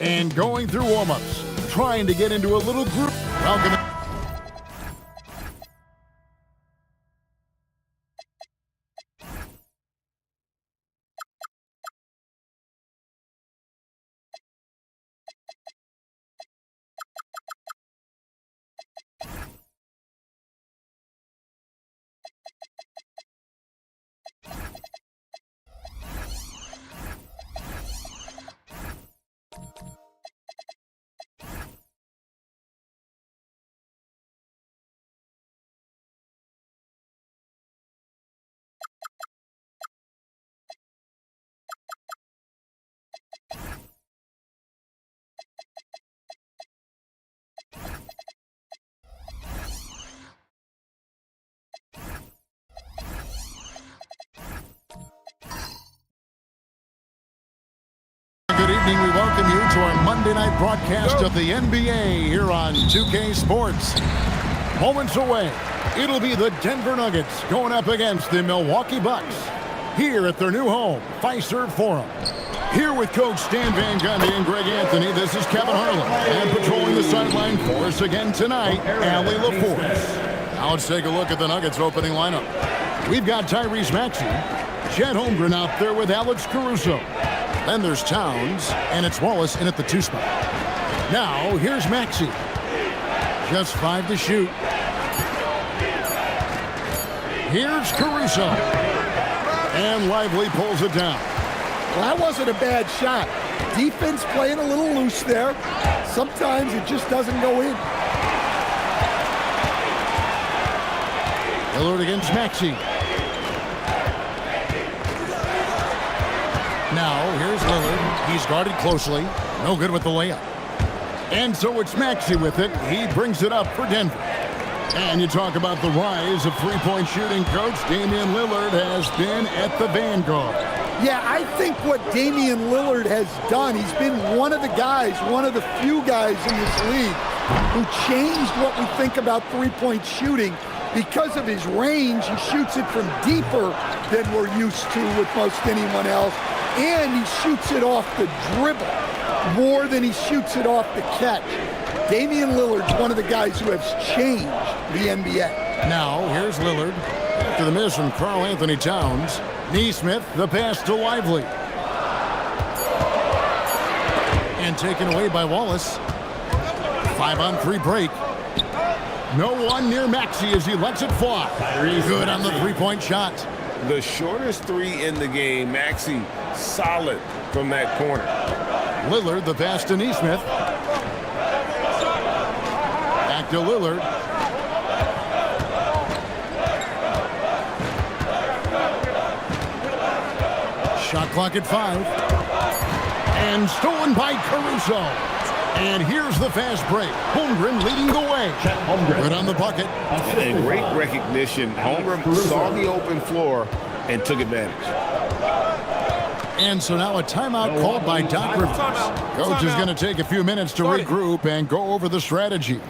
And going through warm-ups, trying to get into a little group. Welcome. Good evening. We welcome you to our Monday night broadcast of the NBA here on 2K Sports. Moments away, it'll be the Denver Nuggets going up against the Milwaukee Bucks here at their new home, Fiserv Forum. Here with Coach Stan Van Gundy and Greg Anthony, this is Kevin Harlan. And patrolling the sideline for us again tonight, Allie LaForce. Now let's take a look at the Nuggets opening lineup. We've got Tyrese Maxey, Chet Holmgren out there with Alex Caruso. Then there's Towns, and it's Wallace in at the 2 spot. Now, here's Maxey. Just 5 to shoot. Here's Caruso. And Lively pulls it down. Well, that wasn't a bad shot. Defense playing a little loose there. Sometimes it just doesn't go in. Lillard against Maxey. Now, here's Lillard. He's guarded closely. No good with the layup. And so it's Maxey with it. He brings it up for Denver. And you talk about the rise of three-point shooting, Coach. Damian Lillard has been at the vanguard. Yeah, I think what Damian Lillard has done, he's been one of the guys, one of the few guys in this league who changed what we think about three-point shooting. Because of his range, he shoots it from deeper than we're used to with most anyone else, and he shoots it off the dribble more than he shoots it off the catch. Damian Lillard's one of the guys who has changed the NBA. Now, here's Lillard. After the miss from Karl Anthony Towns, Nesmith, the pass to Lively. And taken away by Wallace. 5-on-3 break. No one near Maxey as he lets it fly. Good on the three-point shot. The shortest three in the game. Maxey solid from that corner. Lillard, the pass to Nesmith. Back to Lillard. Shot clock at 5. And stolen by Caruso. And here's the fast break. Holmgren leading the way. Good on the bucket. And great recognition. Holmgren saw the open floor and took advantage. And so now a timeout called by Doc Rivers. Coach is going to take a few minutes to regroup and go over the strategy.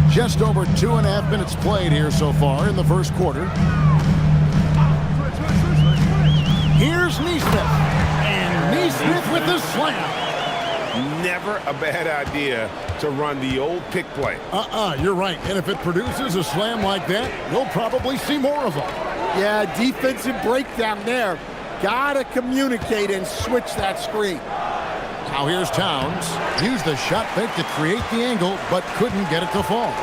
Just over 2.5 minutes played here so far in the first quarter. Here's Nesmith. And Nesmith with the slam. Never a bad idea to run the old pick play. You're right. And if it produces a slam like that, you'll probably see more of them. Yeah, defensive breakdown there. Gotta communicate and switch that screen. Now here's Towns. Used the shot fake to create the angle, but couldn't get it to fall.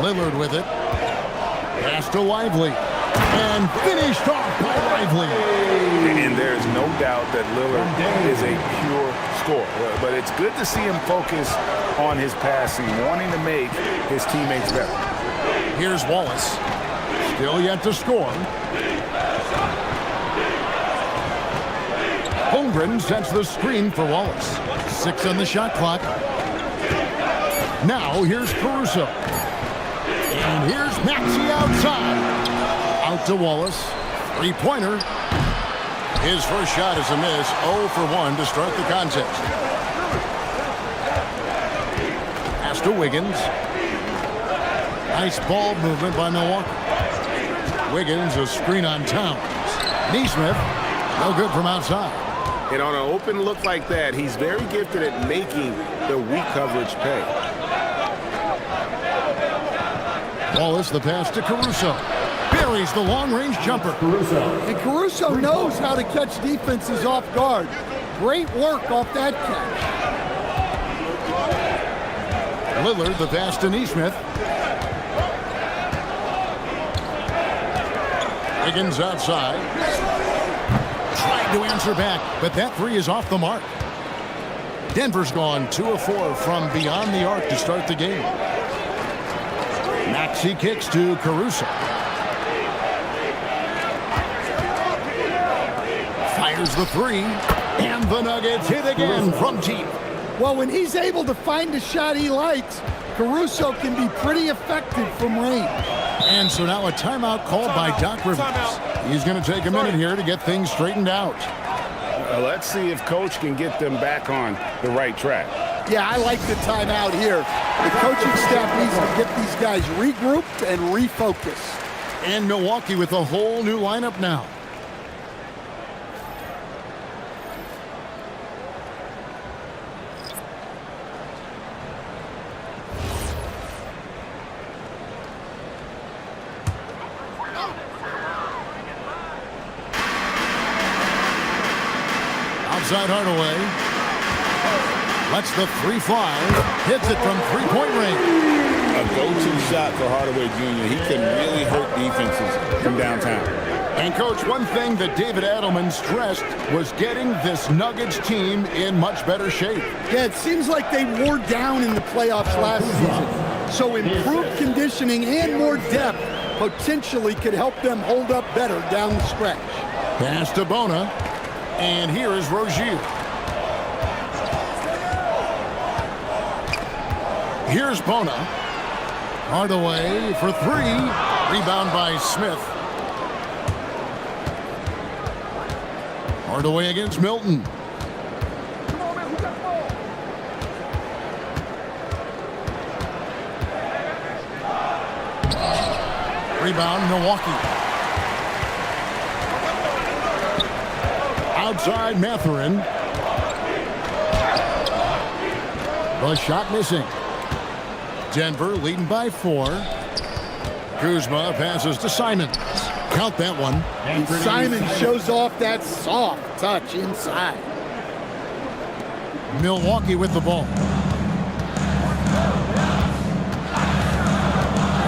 Lillard with it. Pass to Lively. And finished off by Lively. And there's no doubt that Lillard is a pure scorer. But it's good to see him focus on his passing, wanting to make his teammates better. Here's Wallace. Still yet to score. Holmgren sets the screen for Wallace. 6 on the shot clock. Now here's Caruso. And here's Maxey outside. Out to Wallace. Three-pointer. His first shot is a miss. 0 for 1 to start the contest. Pass to Wiggins. Nice ball movement by Milwaukee. Wiggins, a screen on Towns. Nesmith, no good from outside. And on an open look like that, he's very gifted at making the weak coverage pay. Wallace, the pass to Caruso. Buries the long-range jumper. And Caruso knows how to catch defenses off guard. Great work off that catch. Lillard, the pass to Nesmith. Wiggins outside. Trying to answer back, but that three is off the mark. Denver's gone 2 of 4 from beyond the arc to start the game. Maxey kicks to Caruso. Fires the three, and the Nuggets hit again from deep. Well, when he's able to find a shot he likes, Caruso can be pretty effective from range. And so now a timeout called by Doc Rivers. He's going to take a minute here to get things straightened out. Let's see if Coach can get them back on the right track. Yeah, I like the timeout here. The coaching staff needs to get these guys regrouped and refocused. And Milwaukee with a whole new lineup now. Outside Hardaway. Lets the three fly. Hits it from three-point range. A go-to shot for Hardaway Jr. He can really hurt defenses from downtown. And, Coach, one thing that David Adelman stressed was getting this Nuggets team in much better shape. Yeah, it seems like they wore down in the playoffs last season. So improved conditioning and more depth potentially could help them hold up better down the stretch. Pass to Bona, and here is Rozier. Here's Bona. Hardaway for three. Rebound by Smith. Hardaway against Milton. Rebound, Milwaukee. Outside, Mathurin. The shot missing. Denver leading by 4. Kuzma passes to Simons. Count that one. And Simons shows off that soft touch inside. Milwaukee with the ball.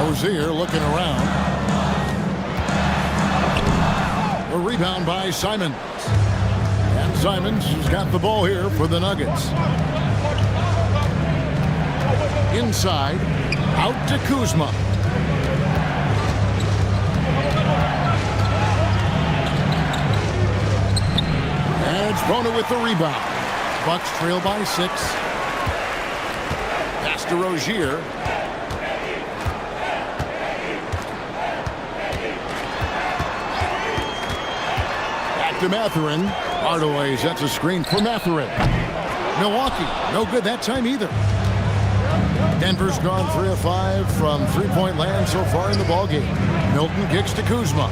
Rozier looking around. A rebound by Simons. And Simons has got the ball here for the Nuggets. Inside, out to Kuzma. And it's Bona with the rebound. Bucks trail by 6. Pass to Rozier. Back to Mathurin. Hardaway sets a screen for Mathurin. Milwaukee, no good that time either. Denver's gone 3 of 5 from three-point land so far in the ballgame. Milton kicks to Kuzma.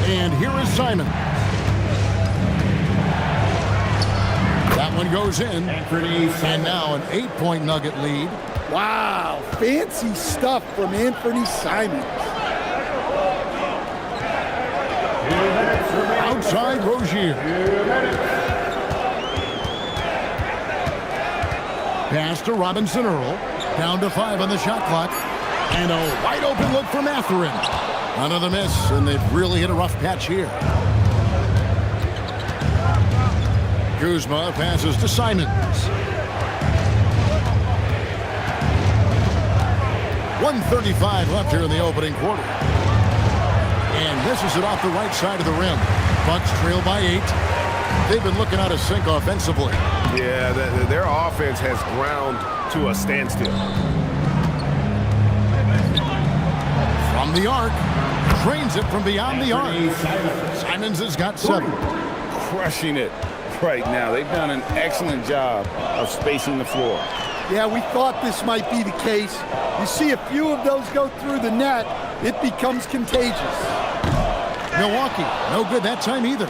And here is Simon. That one goes in. And now an 8-point Nugget lead. Wow, fancy stuff from Anthony Simons. Outside Rozier. Pass to Robinson Earl. Down to 5 on the shot clock. And a wide open look for Mathurin. Another miss, and they've really hit a rough patch here. Kuzma passes to Simons. 1:35 left here in the opening quarter. And misses it off the right side of the rim. Bucks trail by 8. They've been looking out of sync offensively. Yeah, their offense has ground to a standstill. From the arc. Drains it from beyond the arc. Simons has got 7. Crushing it right now. They've done an excellent job of spacing the floor. Yeah, we thought this might be the case. You see a few of those go through the net, it becomes contagious. Milwaukee, no good that time either.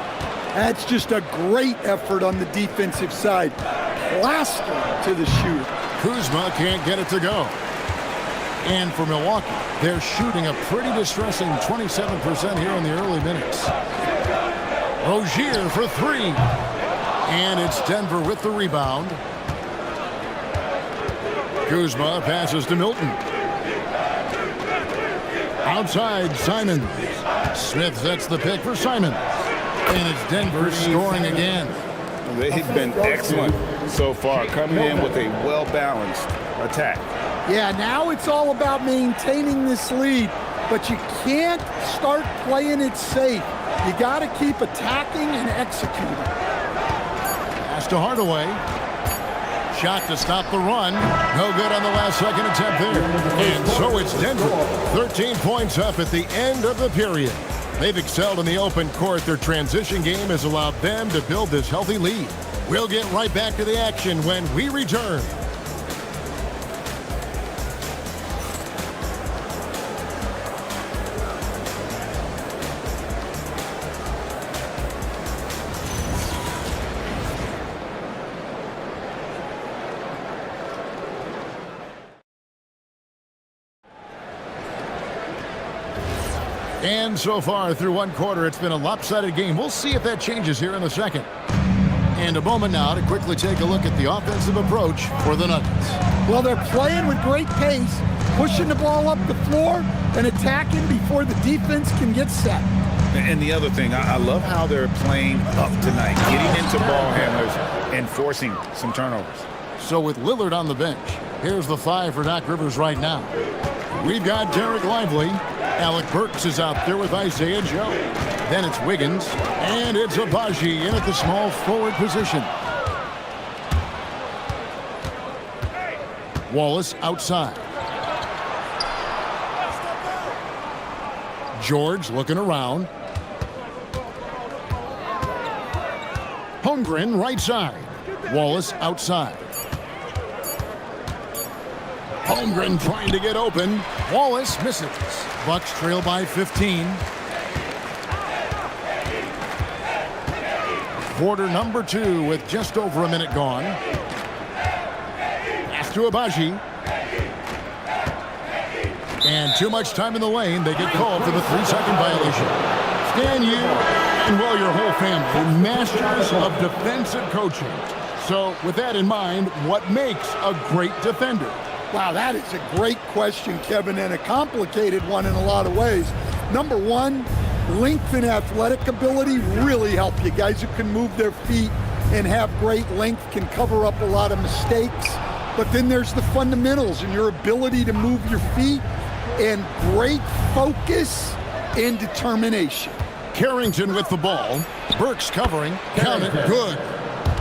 That's just a great effort on the defensive side. Plastered to the shooter. Kuzma can't get it to go. And for Milwaukee, they're shooting a pretty distressing 27% here in the early minutes. Rozier for 3. And it's Denver with the rebound. Kuzma passes to Milton. Outside, Simons. Smith sets the pick for Simons. And it's Denver scoring again. They've been excellent so far, coming in with a well-balanced attack. Yeah, now it's all about maintaining this lead, but you can't start playing it safe. You got to keep attacking and executing. Pass to Hardaway. Shot to stop the run. No good on the last second attempt there. And so it's Denver. 13 points up at the end of the period. They've excelled in the open court. Their transition game has allowed them to build this healthy lead. We'll get right back to the action when we return. And so far through one quarter, it's been a lopsided game. We'll see if that changes here in the second. And a moment now to quickly take a look at the offensive approach for the Nuggets. Well, they're playing with great pace, pushing the ball up the floor and attacking before the defense can get set. And the other thing, I love how they're playing up tonight, getting into ball handlers and forcing some turnovers. So with Lillard on the bench, here's the 5 for Doc Rivers right now. We've got Derek Lively. Alec Burks is out there with Isaiah Joe. Then it's Wiggins, and it's Agbaji in at the small forward position. Wallace outside. George looking around. Holmgren right side. Wallace outside. Holmgren trying to get open. Wallace misses. Bucks trail by 15. Quarter number 2 with just over a minute gone. Pass to Agbaji. And too much time in the lane. They get called for the 3-second violation. Stan, you and, well, your whole family, masters of defensive coaching. So with that in mind, what makes a great defender? Wow, that is a great question, Kevin, and a complicated one in a lot of ways. Number one, length and athletic ability really help you. Guys who can move their feet and have great length can cover up a lot of mistakes. But then there's the fundamentals and your ability to move your feet and great focus and determination. Carrington with the ball. Burks covering. Count it. Good.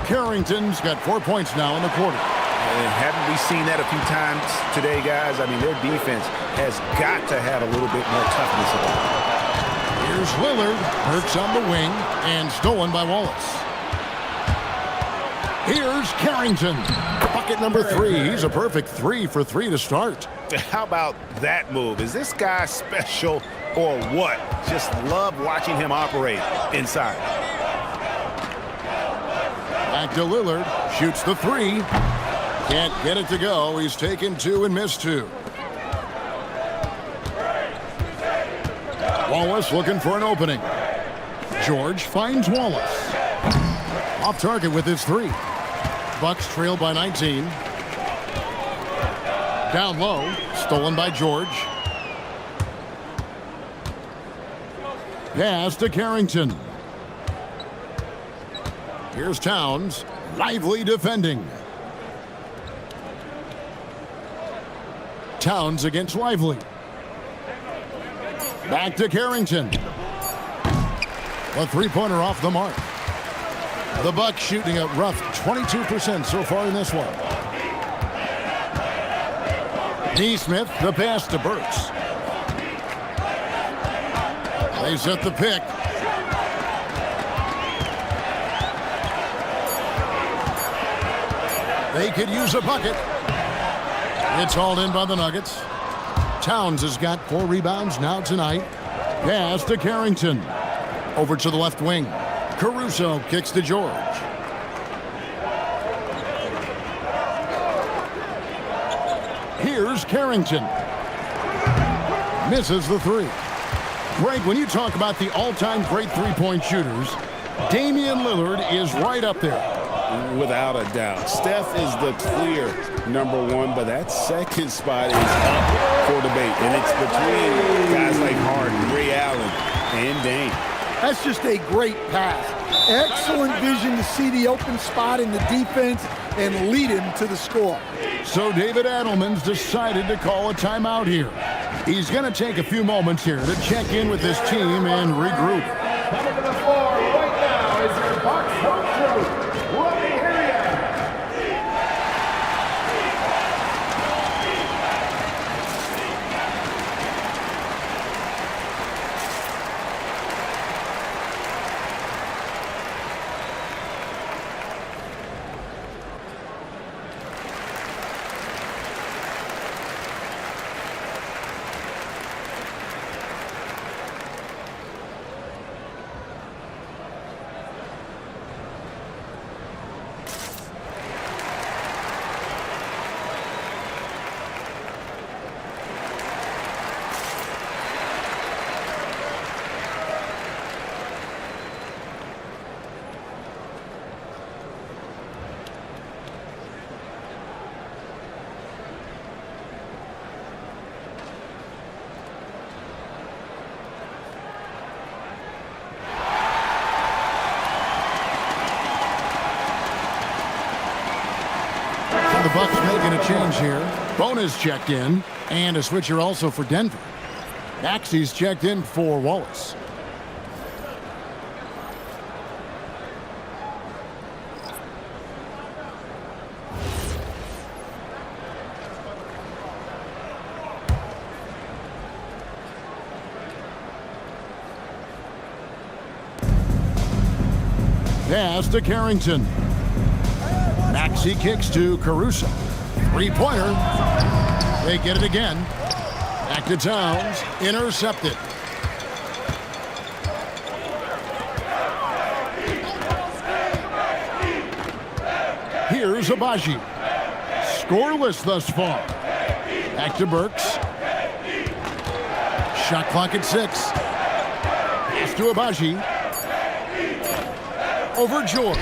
Carrington's got 4 points now in the quarter. And haven't we seen that a few times today, guys? I mean, their defense has got to have a little bit more toughness about it. Here's Lillard. Burks on the wing and stolen by Wallace. Here's Carrington. Bucket number 3. He's a perfect 3 for 3 to start. How about that move? Is this guy special or what? Just love watching him operate inside. Back to Lillard. Shoots the 3. Can't get it to go. He's taken 2 and missed 2. Wallace looking for an opening. George finds Wallace. Off target with his 3. Bucks trail by 19. Down low. Stolen by George. Pass to Carrington. Here's Towns. Lively defending. Towns against Lively. Back to Carrington. A 3-pointer off the mark. The Bucks shooting a rough 22% so far in this one. Neesmith, the pass to Burks. They set the pick. They could use a bucket. It's hauled in by the Nuggets. Towns has got 4 rebounds now tonight. Pass to Carrington. Over to the left wing. Caruso kicks to George. Here's Carrington. Misses the 3. Greg, when you talk about the all-time great three-point shooters, Damian Lillard is right up there. Without a doubt. Steph is the clear number 1, but that second spot is up for debate. And it's between guys like Harden, Ray Allen, and Dame. That's just a great pass. Excellent vision to see the open spot in the defense and lead him to the score. So David Adelman's decided to call a timeout here. He's going to take a few moments here to check in with his team and regroup. Coming to the floor right now is your Bucks coach, Robbie Hilliard. Bucks making a change here. Bonus checked in, and a switcher also for Denver. Maxey's checked in for Wallace. Pass to Carrington. Maxey kicks to Caruso. Three-pointer. They get it again. Back to Towns. Intercepted. Here's Agbaji. Scoreless thus far. Back to Burks. Shot clock at 6. Pass to Agbaji. Over George.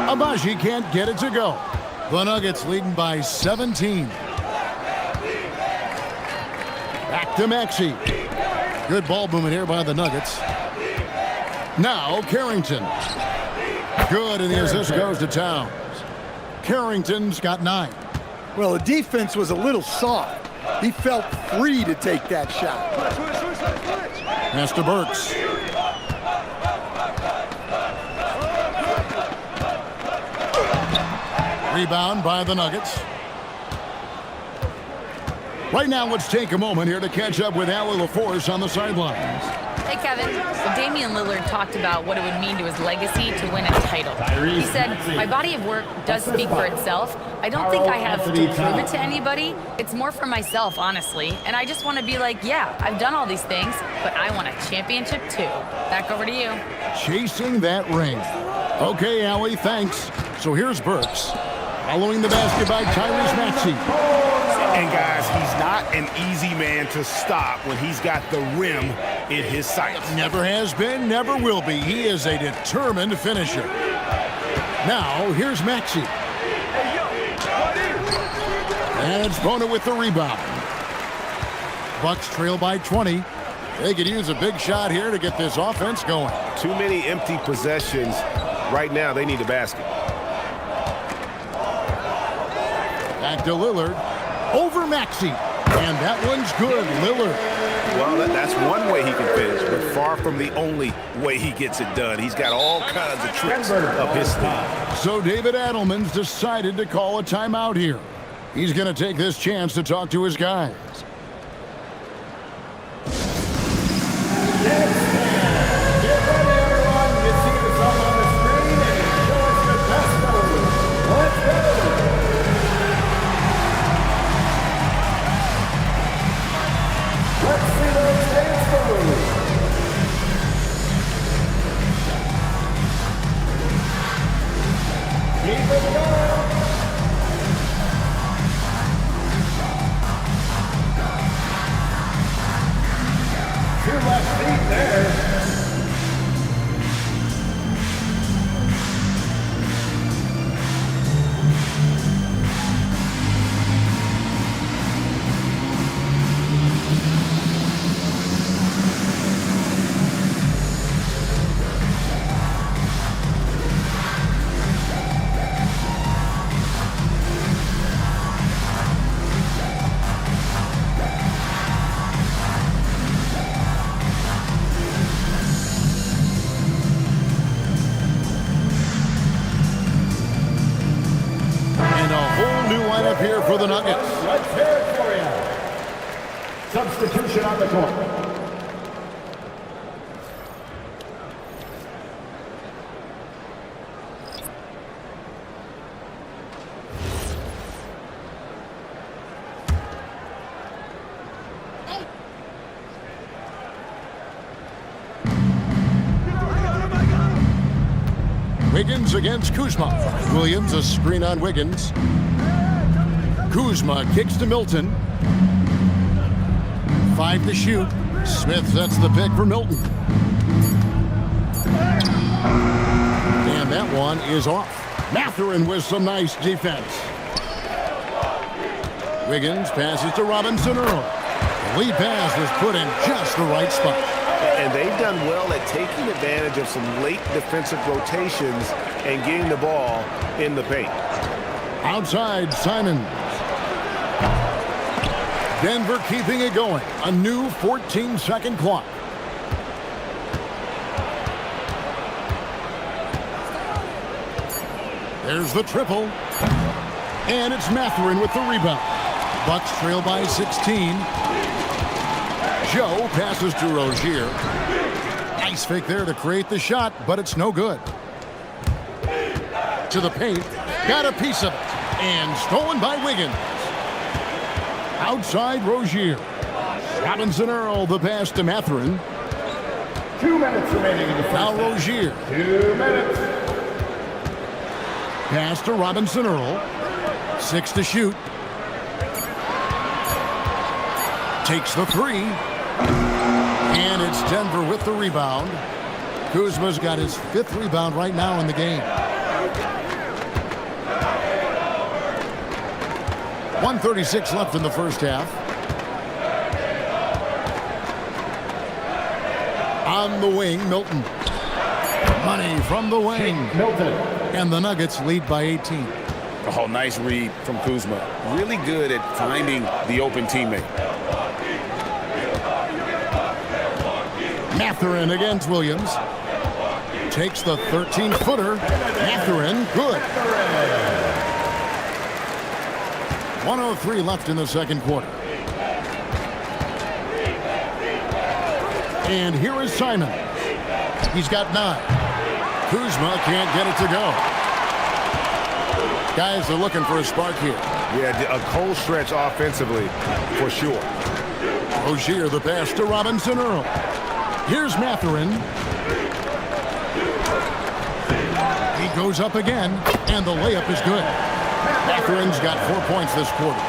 Agbaji can't get it to go. The Nuggets leading by 17. Back to Maxey. Good ball movement here by the Nuggets. Now Carrington. Good, and the assist goes to Towns. Carrington's got 9. Well, the defense was a little soft. He felt free to take that shot. Pass to Burks. Rebound by the Nuggets. Right now, let's take a moment here to catch up with Allie LaForce on the sidelines. Hey, Kevin. So Damian Lillard talked about what it would mean to his legacy to win a title. He said, my body of work does speak for itself. I don't think I have to prove it to anybody. It's more for myself, honestly. And I just want to be like, yeah, I've done all these things, but I want a championship too. Back over to you. Chasing that ring. Okay, Allie, thanks. So here's Burks. Following the basket by Tyrese Maxey. And guys, he's not an easy man to stop when he's got the rim in his sights. Never has been, never will be. He is a determined finisher. Now, here's Maxey. And it's Bona with the rebound. Bucks trail by 20. They could use a big shot here to get this offense going. Too many empty possessions. Right now, they need a basket. Back to Lillard. Over Maxey. And that one's good. Lillard. Well, that's one way he can finish, but far from the only way he gets it done. He's got all kinds of tricks up his sleeve. So David Adelman's decided to call a timeout here. He's going to take this chance to talk to his guys. Here for the Nuggets. Let's hear it for you. Substitution on the court. Wiggins against Kuzma. Williams a screen on Wiggins. Kuzma kicks to Milton. 5 to shoot. Smith sets the pick for Milton. And that one is off. Mathurin with some nice defense. Wiggins passes to Robinson Earl. The lead pass was put in just the right spot. And they've done well at taking advantage of some late defensive rotations and getting the ball in the paint. Outside, Simons. Denver keeping it going. A new 14-second clock. There's the triple. And it's Mathurin with the rebound. Bucks trail by 16. Joe passes to Rozier. Nice fake there to create the shot, but it's no good. To the paint. Got a piece of it. And stolen by Wiggins. Outside Rozier. Robinson Earl, the pass to Mathurin. 2 minutes remaining in the first Now half. Rozier. 2 minutes. Pass to Robinson Earl. 6 to shoot. Takes the 3. And it's Denver with the rebound. Kuzma's got his 5th rebound right now in the game. 1:36 left in the first half. On the wing, Milton. Money from the wing. Milton. And the Nuggets lead by 18. Oh, nice read from Kuzma. Really good at finding the open teammate. Mathurin against Williams. Takes the 13-footer. Mathurin, good. 1:03 left in the second quarter. And here is Simon. He's got 9. Kuzma can't get it to go. Guys are looking for a spark here. Yeah, a cold stretch offensively for sure. Rozier the pass to Robinson Earl. Here's Mathurin. He goes up again, and the layup is good. Mathurin's got 4 points this quarter.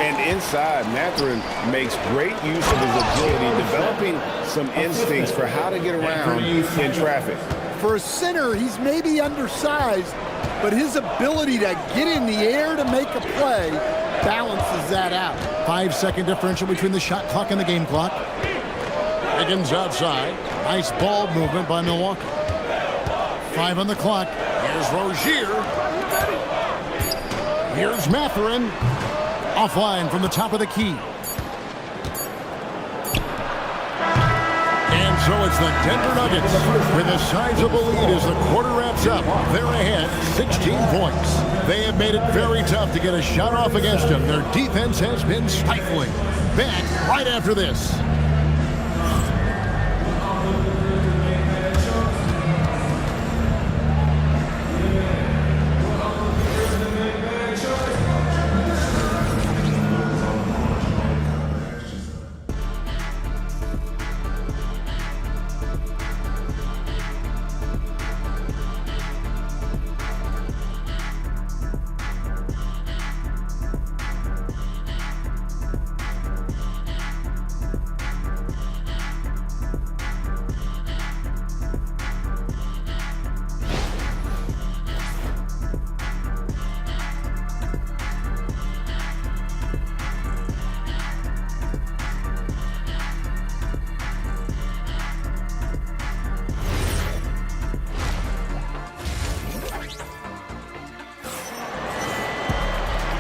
And inside, Mathurin makes great use of his agility, developing some instincts for how to get around in traffic. For a center, he's maybe undersized, but his ability to get in the air to make a play balances that out. 5-second differential between the shot clock and the game clock. Wiggins outside. Nice ball movement by Milwaukee. 5 on the clock. Here's Rozier. Here's Mathurin. Offline from the top of the key. And so it's the Denver Nuggets with a sizable lead as the quarter wraps up. They're ahead 16 points. They have made it very tough to get a shot off against them. Their defense has been stifling. Back right after this.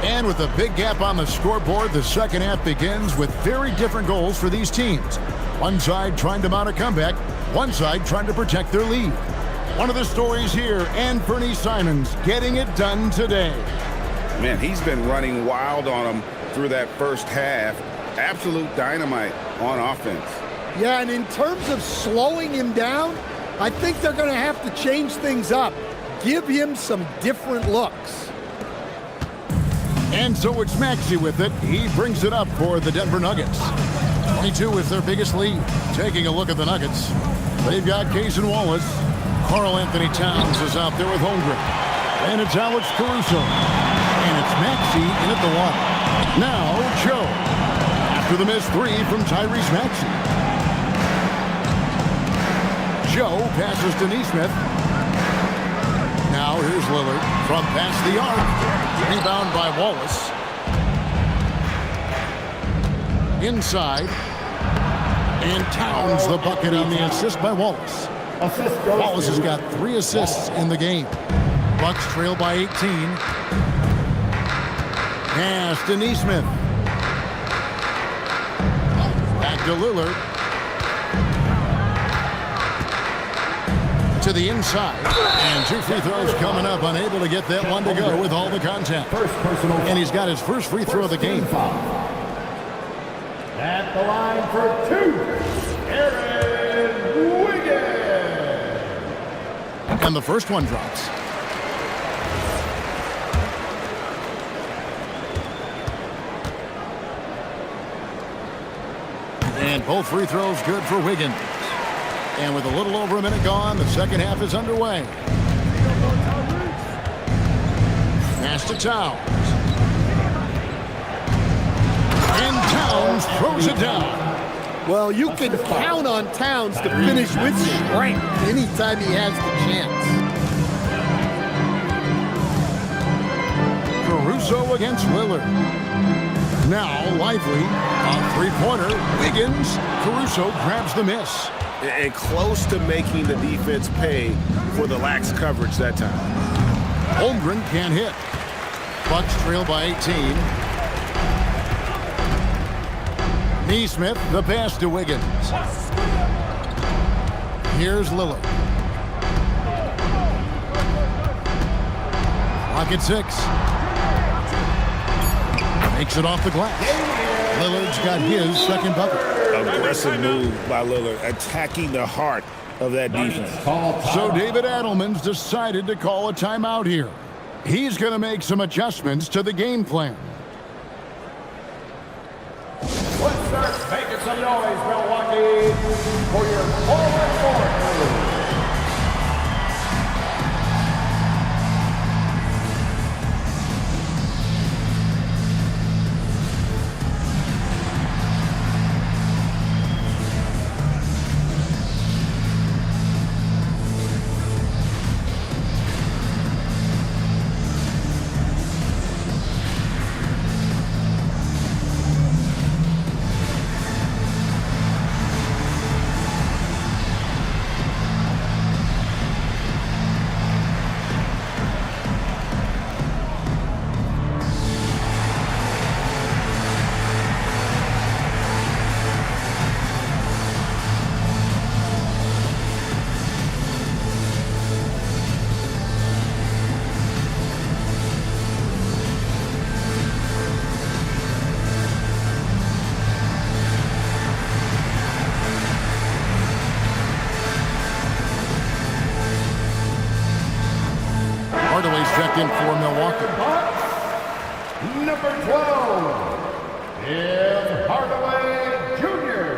And with a big gap on the scoreboard, the second half begins with very different goals for these teams. One side trying to mount a comeback, one side trying to protect their lead. One of the stories here, Anthony Simons getting it done today. Man, he's been running wild on him through that first half. Absolute dynamite on offense. Yeah, and in terms of slowing him down, I think they're going to have to change things up. Give him some different looks. And so it's Maxey with it. He brings it up for the Denver Nuggets. 22 is their biggest lead. Taking a look at the Nuggets. They've got Cason Wallace. Karl Anthony Towns is out there with Holmgren. And it's Alex Caruso. And it's Maxey in at the one. Now Joe. After the missed 3 from Tyrese Maxey. Joe passes to Nesmith. Now here's Lillard from past the arc. Rebound by Wallace. Inside. And Towns the bucket on the assist by Wallace. Wallace has got 3 assists in the game. Bucks trail by 18. Pass to Neesmith. Back to Lillard. To the inside. And 2 free throws coming up. Unable to get that one to go with all the contact. And he's got his first free throw of the game. At the line for 2, Aaron Wiggins. And the first one drops. And both free throws good for Wiggins. And with a little over a minute gone, the second half is underway. Pass to Towns. And Towns throws it down. Well, you can count on Towns to finish with strength anytime he has the chance. Caruso against Lillard. Now Lively, a three-pointer. Wiggins. Caruso grabs the miss. And close to making the defense pay for the lax coverage that time. Holmgren can't hit. Bucks trail by 18. Neesmith, the pass to Wiggins. Here's Lillard. Clock at 6. Makes it off the glass. Lillard's got his second bucket. Aggressive move by Lillard, attacking the heart of that defense. So David Adelman's decided to call a timeout here. He's going to make some adjustments to the game plan. Let's start making some noise, Milwaukee, for your forward court. Hardaway's checked in for Milwaukee. Number 12, Tim Hardaway Jr.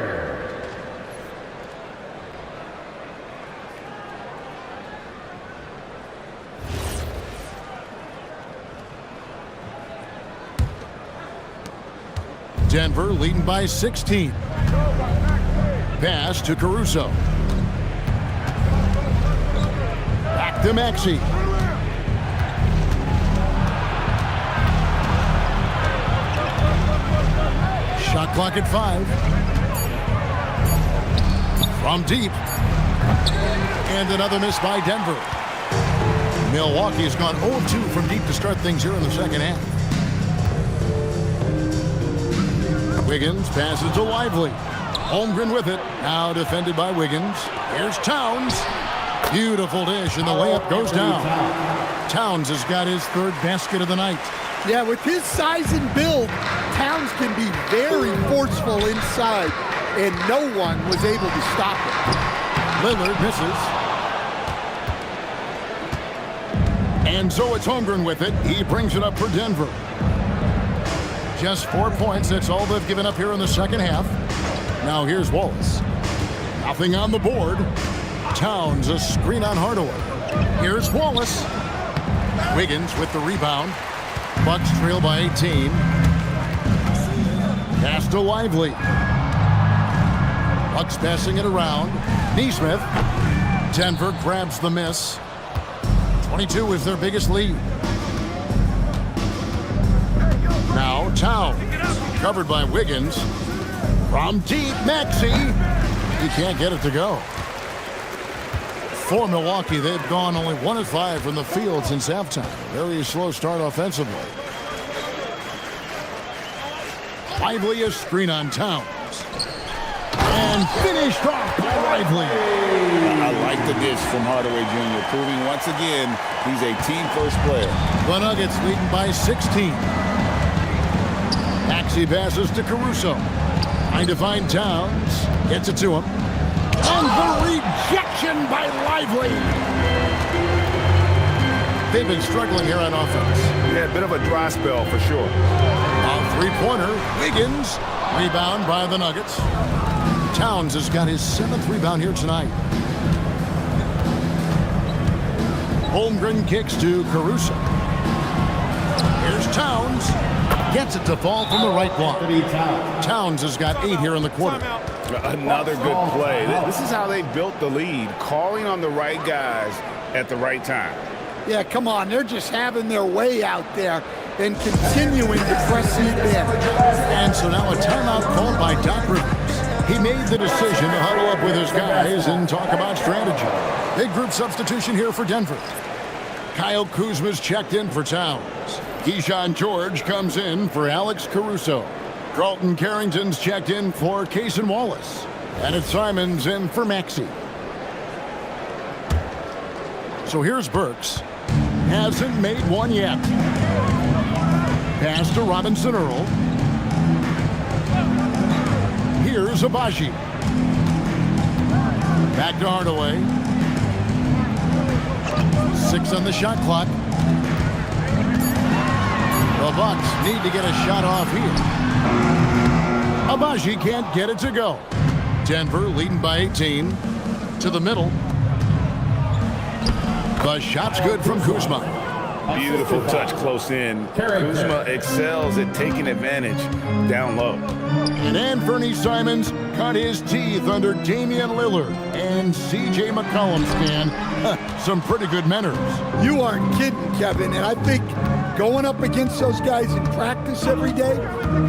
Denver leading by 16. Pass to Caruso. Back to Maxey. Shot clock at 5. From deep. And another miss by Denver. Milwaukee has gone 0-2 from deep to start things here in the second half. Wiggins passes to Lively. Holmgren with it. Now defended by Wiggins. Here's Towns. Beautiful dish, and the layup goes down. Towns has got his third basket of the night. Yeah, with his size and build, Towns can be very forceful inside, and no one was able to stop him. Lillard misses. And so it's Holmgren with it. He brings it up for Denver. Just 4 points. That's all they've given up here in the second half. Now here's Wallace. Nothing on the board. Towns, a screen on Hardaway. Here's Wallace. Wiggins with the rebound. Bucks trail by 18. Pass to Lively. Bucks passing it around. Neesmith. Denver grabs the miss. 22 is their biggest lead. Now Towns. Covered by Wiggins. From deep, Maxey. He can't get it to go. For Milwaukee, they've gone only 1 of 5 from the field since halftime. Very slow start offensively. Lively a screen on Towns. And finished off by Lively. I like the dish from Hardaway Jr., proving once again he's a team-first player. The Nuggets leading by 16. Maxey passes to Caruso. Trying to find Towns. Gets it to him. And the rejection by Lively. They've been struggling here on offense. Yeah, a bit of a dry spell for sure. A three-pointer. Wiggins. Rebound by the Nuggets. Towns has got his 7th rebound here tonight. Holmgren kicks to Caruso. Here's Towns. Gets it to fall from the right block. Towns has got 8 here in the quarter. Another good play. This is how they built the lead, calling on the right guys at the right time. Yeah, come on. They're just having their way out there and continuing to press it in. And so now a timeout called by Doc Rivers. He made the decision to huddle up with his guys and talk about strategy. Big group substitution here for Denver. Kyle Kuzma's checked in for Towns. Keyshawn George comes in for Alex Caruso. Carlton Carrington's checked in for Cason Wallace. And it's Simons in for Maxey. So here's Burks. Hasn't made one yet. Pass to Robinson Earl. Here's Abaji. Back to Hardaway. 6 on the shot clock. The Bucks need to get a shot off here. Abaji can't get it to go. Denver leading by 18. To the middle. The shot's good from Kuzma. Beautiful touch close in. Kuzma excels at taking advantage down low. And Anthony Simons cut his teeth under Damian Lillard and C.J. McCollum's man. Some pretty good manners. You aren't kidding, Kevin. And I think going up against those guys in practice every day,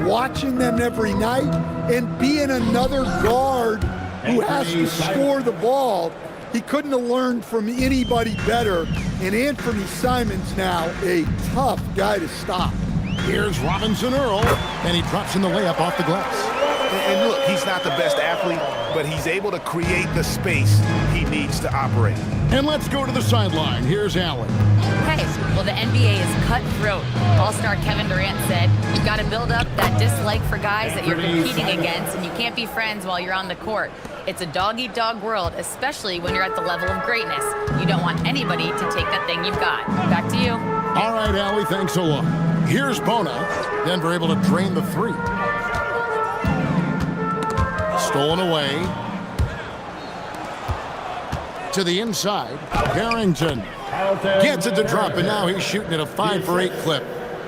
watching them every night, and being another guard who has to score the ball, he couldn't have learned from anybody better. And Anthony Simons now a tough guy to stop. Here's Robinson Earl, and he drops in the layup off the glass. And look, he's not the best athlete, but he's able to create the space he needs to operate. And let's go to the sideline. Here's Allen. Okay, well, the NBA is cutthroat. All-star Kevin Durant said, you've got to build up that dislike for guys that you're competing against, and you can't be friends while you're on the court. It's a dog-eat-dog world, especially when you're at the level of greatness. You don't want anybody to take that thing you've got. Back to you. All right, Allie, thanks a lot. Here's Bona. Denver able to drain the 3. Stolen away. To the inside. Carrington gets it to drop, and now he's shooting at a 5 for 8 clip.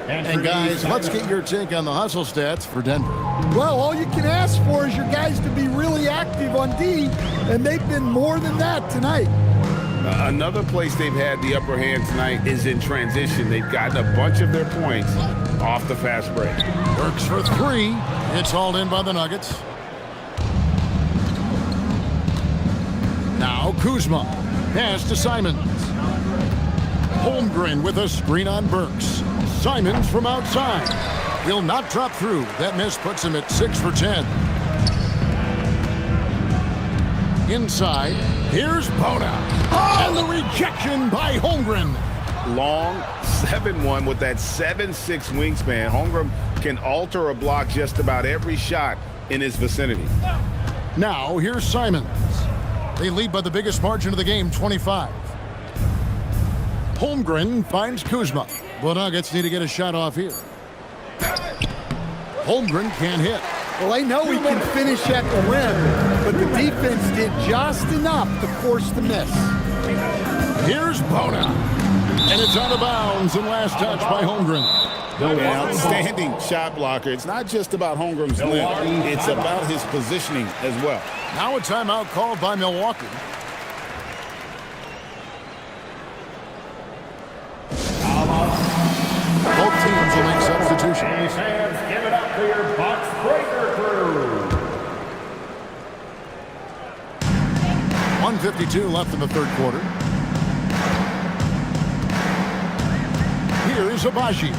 And guys, let's get your take on the hustle stats for Denver. Well, all you can ask for is your guys to be really active on D, and they've been more than that tonight. Another place they've had the upper hand tonight is in transition. They've gotten a bunch of their points off the fast break. Works for 3. It's hauled in by the Nuggets. Now Kuzma. Pass to Simons. Holmgren with a screen on Burks. Simons from outside. Will not drop through. That miss puts him at 6 for 10. Inside. Here's Bona. And the rejection by Holmgren. Long 7-1 with that 7'6" wingspan. Holmgren can alter a block just about every shot in his vicinity. Now here's Simons. They lead by the biggest margin of the game, 25. Holmgren finds Kuzma. The Nuggets need to get a shot off here. Holmgren can't hit. Well, I know he can finish at the rim, but the defense did just enough to force the miss. Here's Bona. And it's out of bounds and last touch by Holmgren. An outstanding shot blocker. It's not just about Holmgren's length. It's about his positioning as well. Now a timeout called by Milwaukee. Both teams will make substitutions. Fans, give it up for your Bucks Breaker crew. 1:52 left in the third quarter. Here's Abaji.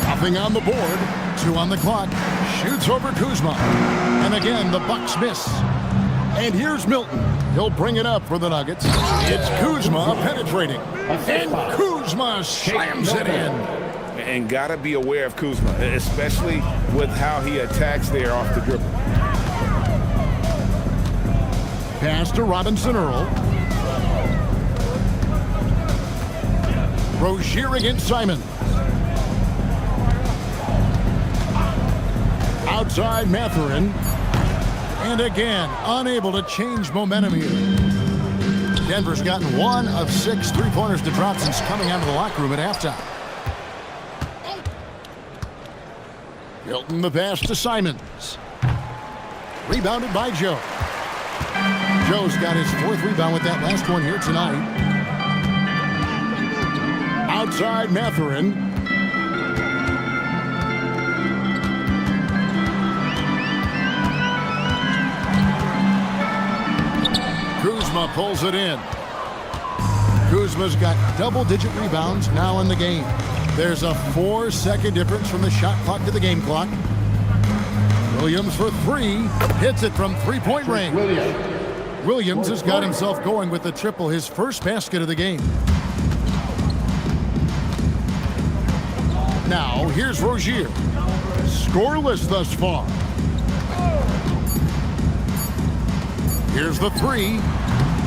Nothing on the board. 2 on the clock. Shoots over Kuzma. And again, the Bucks miss. And here's Milton. He'll bring it up for the Nuggets. It's Kuzma penetrating. And Kuzma slams it in. And got to be aware of Kuzma, especially with how he attacks there off the dribble. Pass to Robinson Earl. Rozier against Simon. Outside Mathurin. And again, unable to change momentum here. Denver's gotten 1 of 6 three-pointers to drop since coming out of the locker room at halftime. Milton the pass to Simons. Rebounded by Joe. Joe's got his 4th rebound with that last one here tonight. Outside Mathurin. Kuzma pulls it in. Kuzma's got double-digit rebounds now in the game. There's a 4-second difference from the shot clock to the game clock. Williams for 3. Hits it from three-point range. Williams has got himself going with the triple, his first basket of the game. Now, here's Rozier. Scoreless thus far. Here's the 3.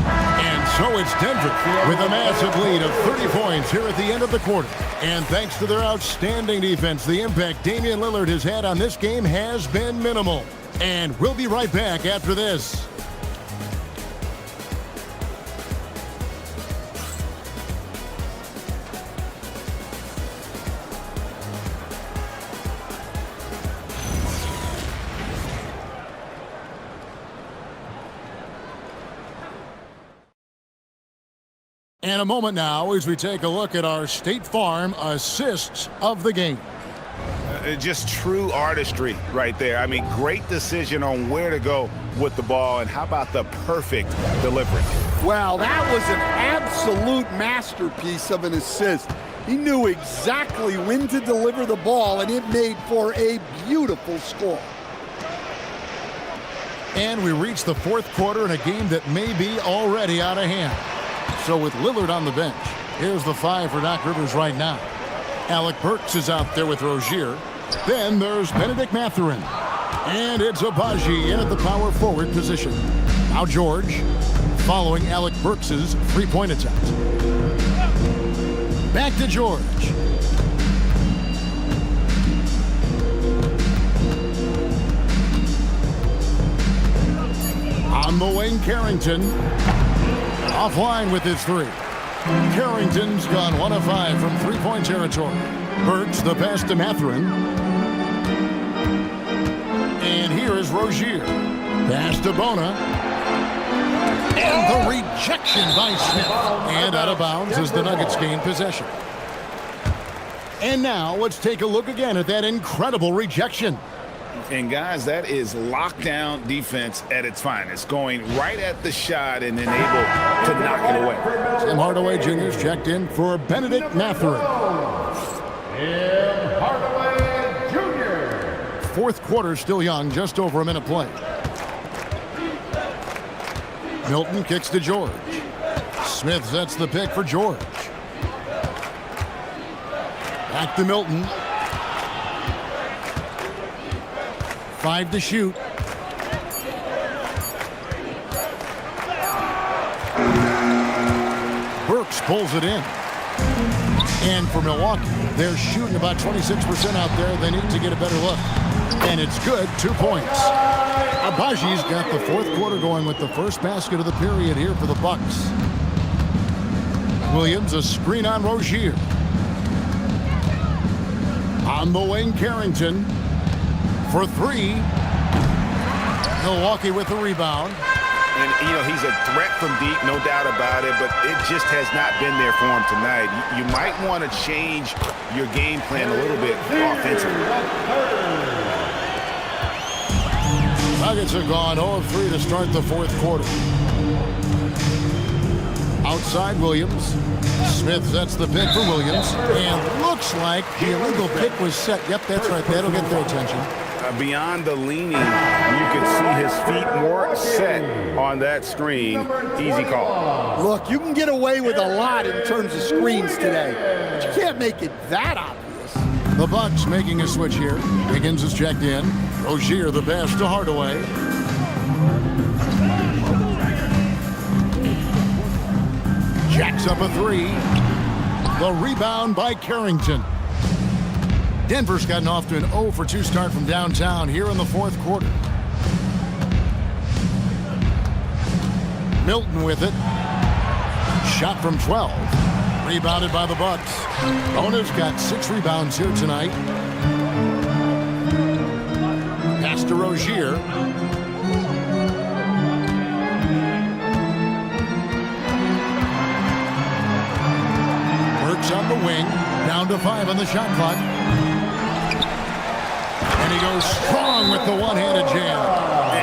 And so it's Denver with a massive lead of 30 points here at the end of the quarter. And thanks to their outstanding defense, the impact Damian Lillard has had on this game has been minimal. And we'll be right back after this. And a moment now as we take a look at our State Farm assists of the game. Just true artistry right there. I mean, great decision on where to go with the ball, and how about the perfect delivery? Well, that was an absolute masterpiece of an assist. He knew exactly when to deliver the ball, and it made for a beautiful score. And we reach the 4th quarter in a game that may be already out of hand. So with Lillard on the bench, here's the 5 for Doc Rivers right now. Alec Burks is out there with Rozier. Then there's Benedict Mathurin. And it's Agbaji in at the power forward position. Now George, following Alec Burks' three-point attempt. Back to George. On the wing, Carrington. Offline with his 3. Carrington's gone 1 of 5 from three-point territory. Burks the pass to Mathurin. And here is Rozier. Pass to Bona. And the rejection by Smith. And out of bounds as the Nuggets gain possession. And now let's take a look again at that incredible rejection. And guys, that is lockdown defense at its finest, going right at the shot and then able to knock it away. Tim Hardaway Jr. is checked in for Benedict Mathurin. Tim Hardaway Jr. 4th quarter still young, just over a minute play. Milton kicks to George. Smith sets the pick for George. Back to Milton. 5 to shoot. Burks pulls it in. And for Milwaukee, they're shooting about 26% out there. They need to get a better look. And it's good, 2 points. Agbaji's got the 4th quarter going with the first basket of the period here for the Bucks. Williams, a screen on Rozier. On the wing, Carrington. For 3. Milwaukee with the rebound. And, you know, he's a threat from deep, no doubt about it, but it just has not been there for him tonight. You might want to change your game plan a little bit offensively. Nuggets have gone 0 of 3 to start the 4th quarter. Outside Williams. Smith sets the pick for Williams. And looks like the illegal pick was set. Yep, that's right. That'll get their attention. Beyond the leaning, you can see his feet more set on that screen. Easy call. Look, you can get away with a lot in terms of screens today, but you can't make it that obvious. The Bucks making a switch here. Higgins is checked in. Rozier the pass to Hardaway. Jacks up a three. The rebound by Carrington. Denver's gotten off to an 0-for-2 start from downtown here in the fourth quarter. Milton with it. Shot from 12. Rebounded by the Bucks. Bona's got 6 rebounds here tonight. Pass to Rozier. Works on the wing. Down to 5 on the shot clock. And he goes strong with the one-handed jam.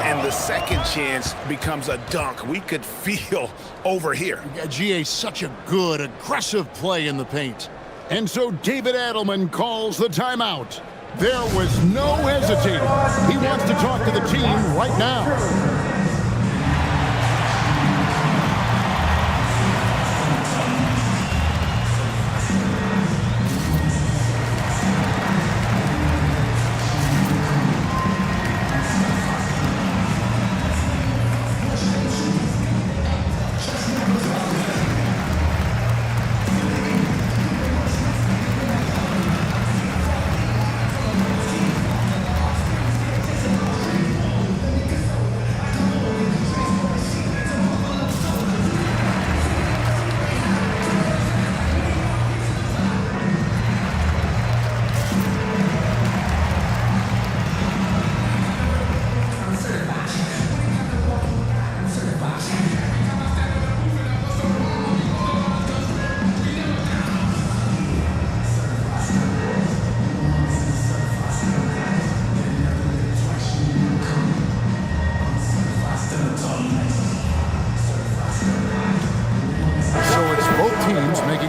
And the second chance becomes a dunk. We could feel over here. GA, such a good, aggressive play in the paint. And so David Adelman calls the timeout. There was no hesitating. He wants to talk to the team right now.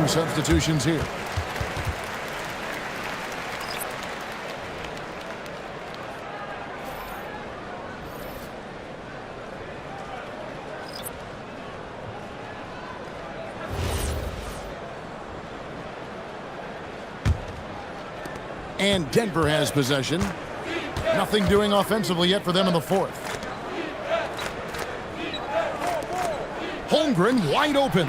Substitutions here. And Denver has possession. Nothing doing offensively yet for them in the fourth. Holmgren wide open.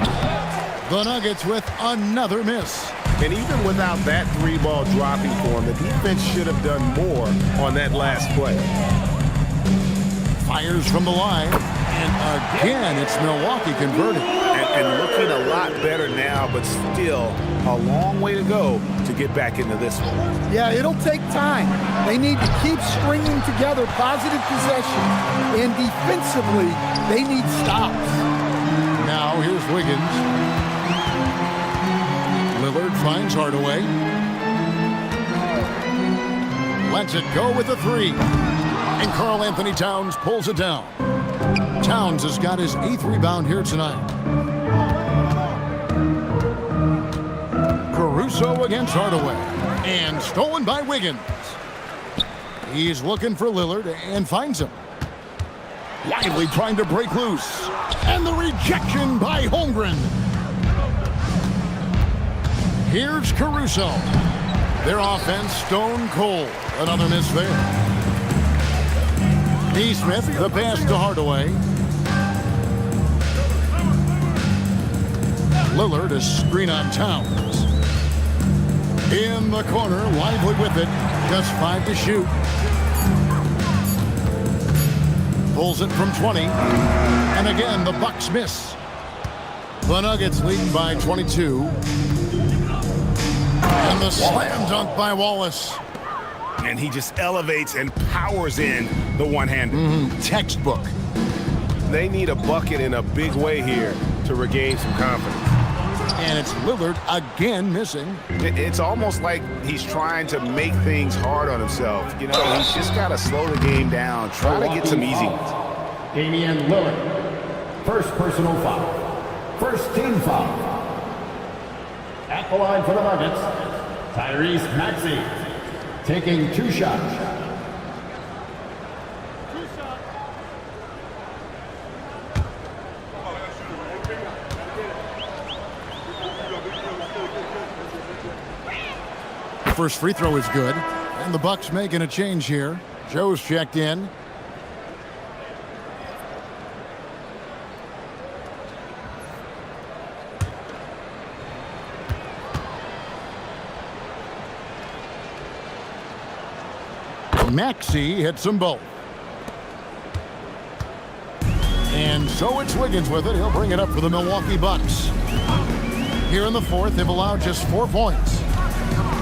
The Nuggets with another miss. And even without that 3-ball dropping for him, the defense should have done more on that last play. Fires from the line. And again, it's Milwaukee converting. And looking a lot better now, but still a long way to go to get back into this one. Yeah, it'll take time. They need to keep stringing together positive possession. And defensively, they need stops. Now here's Wiggins. Lillard finds Hardaway. Lets it go with a 3. And Karl Anthony Towns pulls it down. Towns has got his 8th rebound here tonight. Caruso against Hardaway. And stolen by Wiggins. He's looking for Lillard and finds him. Lively trying to break loose. And the rejection by Holmgren. Here's Caruso. Their offense stone cold. Another miss there. Nesmith, the pass to Hardaway. Lillard, a screen on Towns. In the corner, Lively with it. Just 5 to shoot. Pulls it from 20. And again, the Bucks miss. The Nuggets leading by 22. And the slam dunk by Wallace. And he just elevates and powers in the one-hander. Textbook. They need a bucket in a big way here to regain some confidence. And it's Lillard again missing. It's almost like he's trying to make things hard on himself. You know, he's just got to slow the game down, try to get some easy ones. Damian Lillard. First personal foul. First team foul. At the line for the Nuggets, Tyrese Maxey taking 2 shots. First free throw is good. And the Bucks making a change here. Joe's checked in. Maxey hits them both. And so it's Wiggins with it. He'll bring it up for the Milwaukee Bucks. Here in the fourth, they've allowed just 4 points.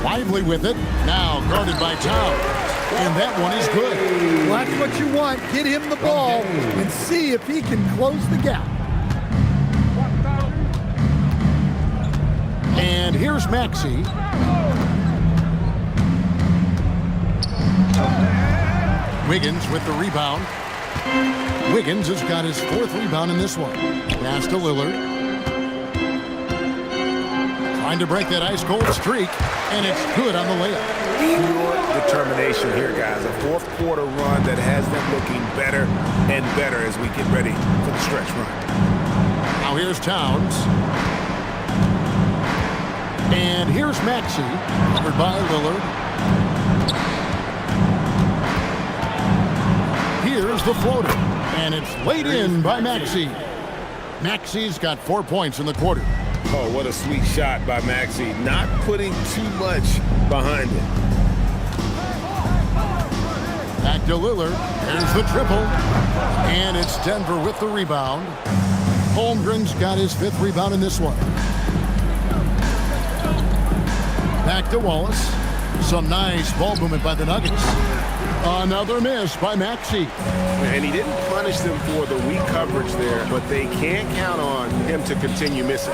Lively with it. Now guarded by Towns. And that one is good. Well, that's what you want. Get him the ball and see if he can close the gap. And here's Maxey. Wiggins with the rebound. Wiggins has got his 4th rebound in this one. Pass to Lillard. Trying to break that ice-cold streak, and it's good on the layup. Pure determination here, guys. A fourth quarter run that has them looking better and better as we get ready for the stretch run. Now here's Towns. And here's Maxey, covered by Lillard. Here's the floater, and it's laid in by Maxey. Maxey's got 4 points in the quarter. Oh, what a sweet shot by Maxey. Not putting too much behind it. Back to Lillard. There's the triple. And it's Denver with the rebound. Holmgren's got his 5th rebound in this one. Back to Wallace. Some nice ball movement by the Nuggets. Another miss by Maxey. And he didn't punish them for the weak coverage there, but they can't count on him to continue missing.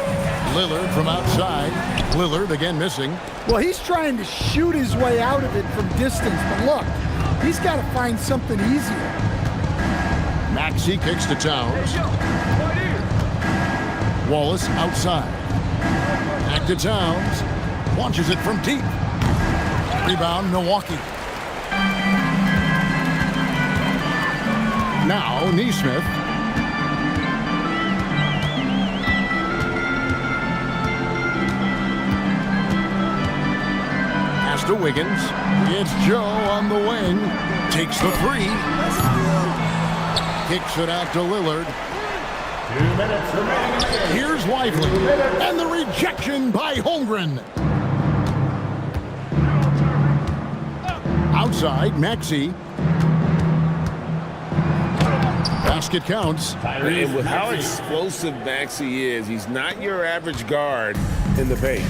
Lillard from outside. Lillard again missing. Well, he's trying to shoot his way out of it from distance, but look, he's got to find something easier. Maxey kicks to Towns. Wallace outside. Back to Towns. Launches it from deep. Rebound, Milwaukee. Now, Nesmith. Pass to Wiggins. It's Joe on the wing. Takes the 3. Kicks it out to Lillard. 2 minutes remaining. Here's Lively. And the rejection by Holmgren. Outside, Maxey. Basket counts. And with how explosive Maxey is, he's not your average guard in the paint.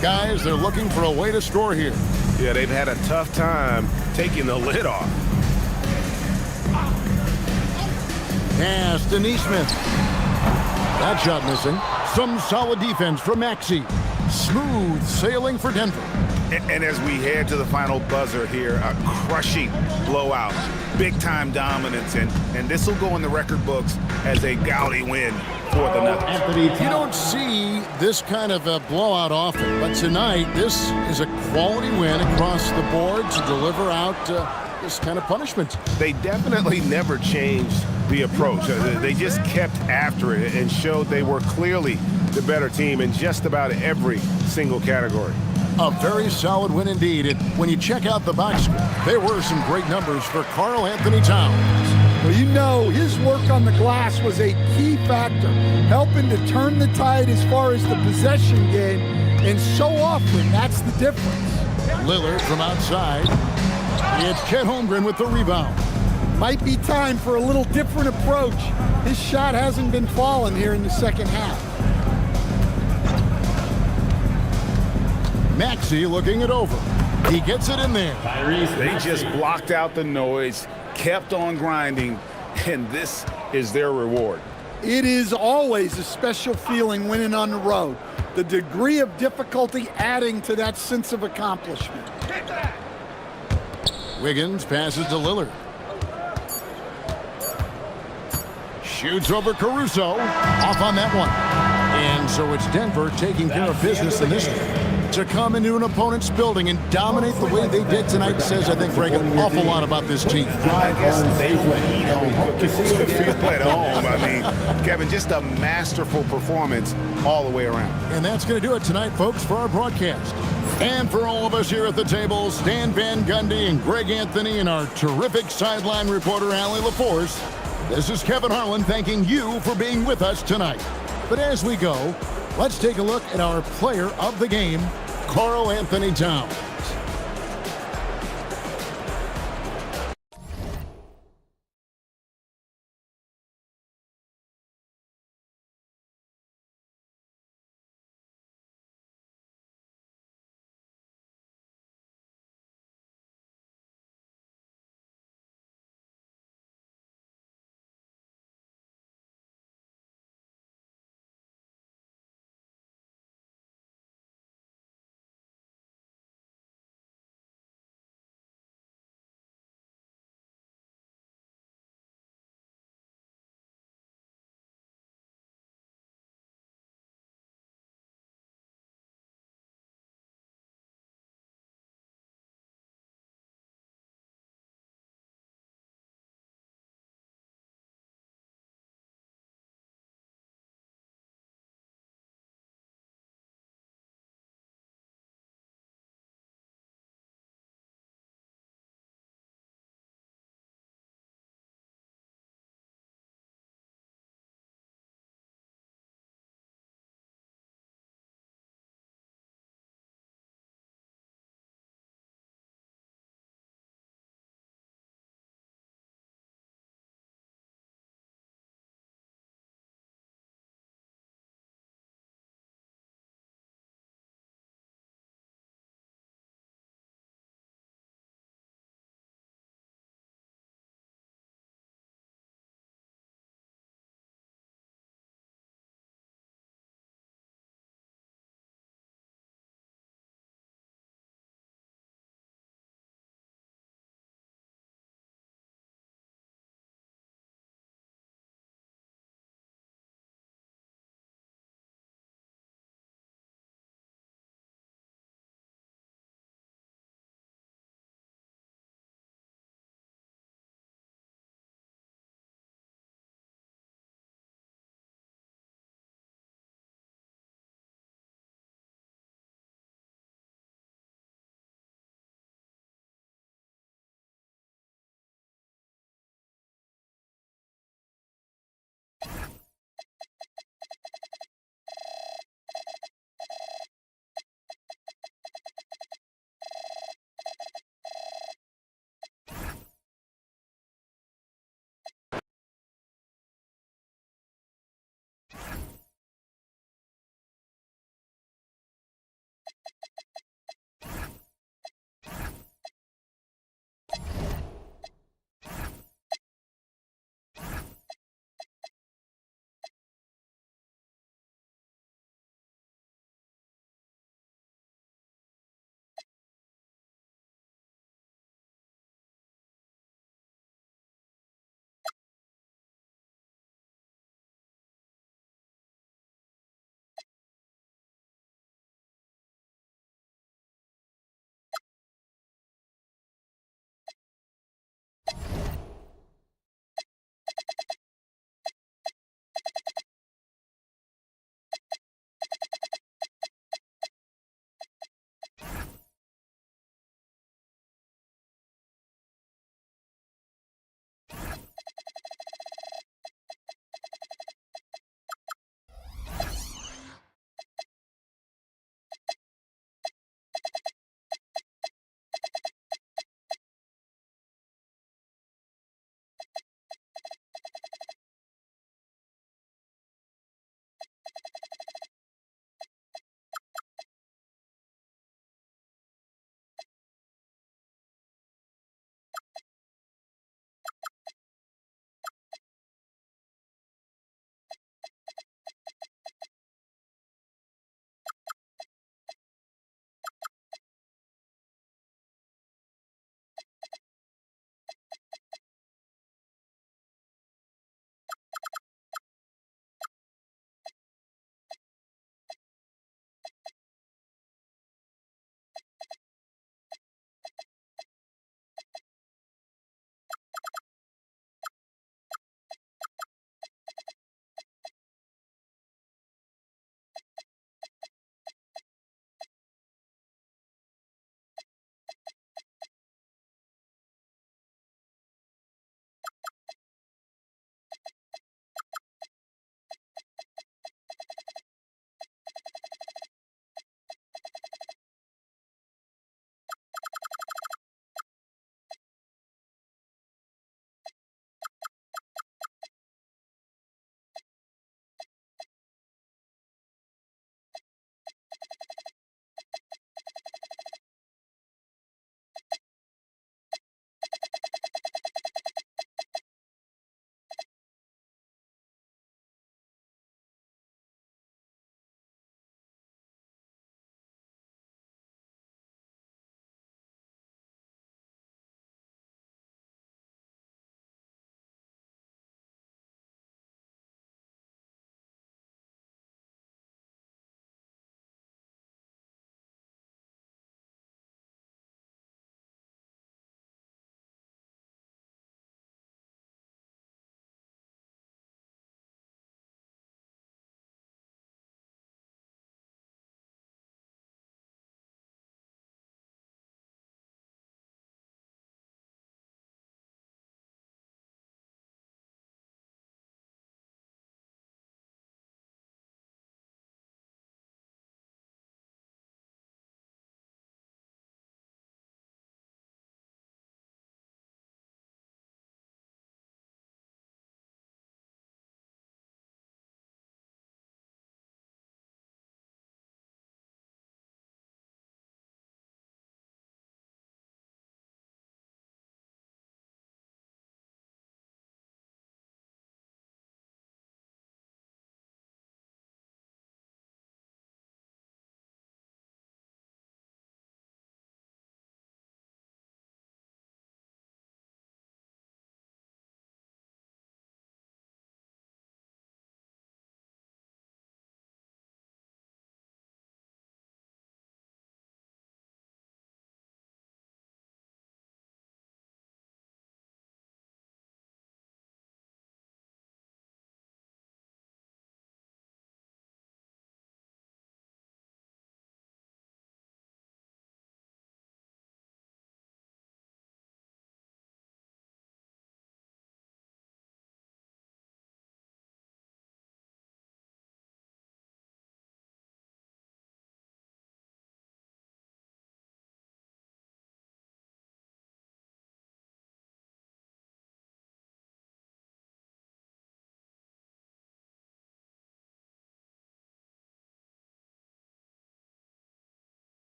Guys, they're looking for a way to score here. Yeah, they've had a tough time taking the lid off. Pass to Nesmith. That shot missing. Some solid defense from Maxey. Smooth sailing for Denver. And as we head to the final buzzer here, a crushing blowout. Big-time dominance, and this will go in the record books as a gaudy win for the Nuggets. You don't see this kind of a blowout often, but tonight this is a quality win across the board to deliver out this kind of punishment. They definitely never changed the approach. They just kept after it and showed they were clearly the better team in just about every single category. A very solid win indeed. And when you check out the box score, there were some great numbers for Karl-Anthony Towns. Well, you know, his work on the glass was a key factor, helping to turn the tide as far as the possession game, and so often that's the difference. Lillard from outside. It's Chet Holmgren with the rebound. Might be time for a little different approach. His shot hasn't been falling here in the second half. Maxey looking it over. He gets it in there. They just blocked out the noise, kept on grinding, and this is their reward. It is always a special feeling winning on the road. The degree of difficulty adding to that sense of accomplishment. Wiggins passes to Lillard. Shoots over Caruso. Off on that one. And so it's Denver taking care of business in this one. to come into an opponent's building and dominate the way they did tonight says, I think, Greg, an awful lot about this team. I guess they would eat home cookies to feel at home. I mean, Kevin, just a masterful performance all the way around. And that's going to do it tonight, folks, for our broadcast. And for all of us here at the table, Stan Van Gundy and Greg Anthony and our terrific sideline reporter, Allie LaForce, this is Kevin Harlan thanking you for being with us tonight. But as we go, let's take a look at our player of the game, Karl-Anthony Towns.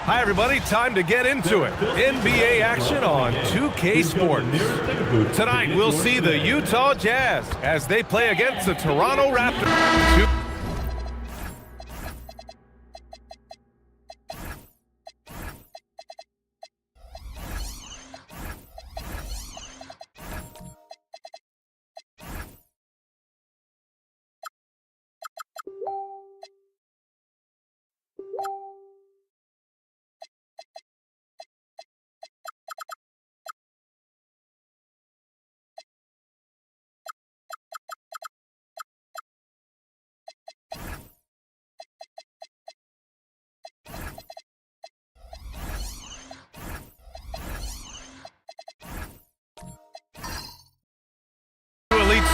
Hi, everybody. Time to get into it. NBA action on 2K Sports. Tonight, we'll see the Utah Jazz as they play against the Toronto Raptors.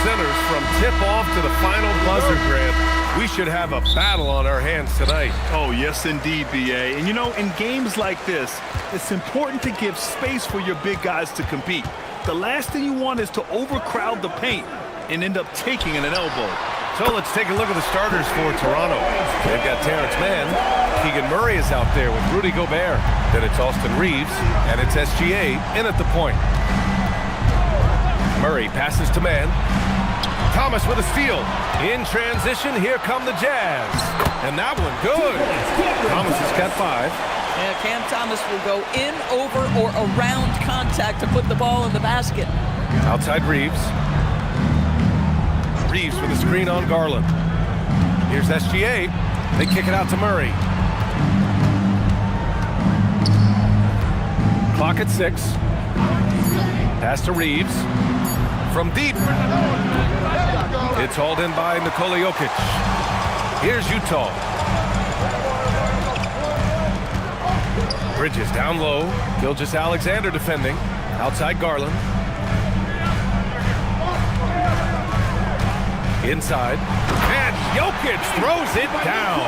Centers from tip-off to the final buzzer, Grant. We should have a battle on our hands tonight. Oh, yes, indeed, B.A. And, you know, in games like this, it's important to give space for your big guys to compete. The last thing you want is to overcrowd the paint and end up taking an elbow. So let's take a look at the starters for Toronto. They've got Terrence Mann. Keegan Murray is out there with Rudy Gobert. Then it's Austin Reeves, and it's SGA in at the point. Murray passes to Mann. Thomas with a steal. In transition, here come the Jazz. And that one, good. Thomas has got 5. And Cam Thomas will go in, over, or around contact to put the ball in the basket. Outside Reeves. Reeves with a screen on Garland. Here's SGA. They kick it out to Murray. Clock at 6. Pass to Reeves. From deep. It's hauled in by Nikola Jokic. Here's Utah. Bridges down low. Gilgeous-Alexander defending. Outside Garland. Inside. And Jokic throws it down.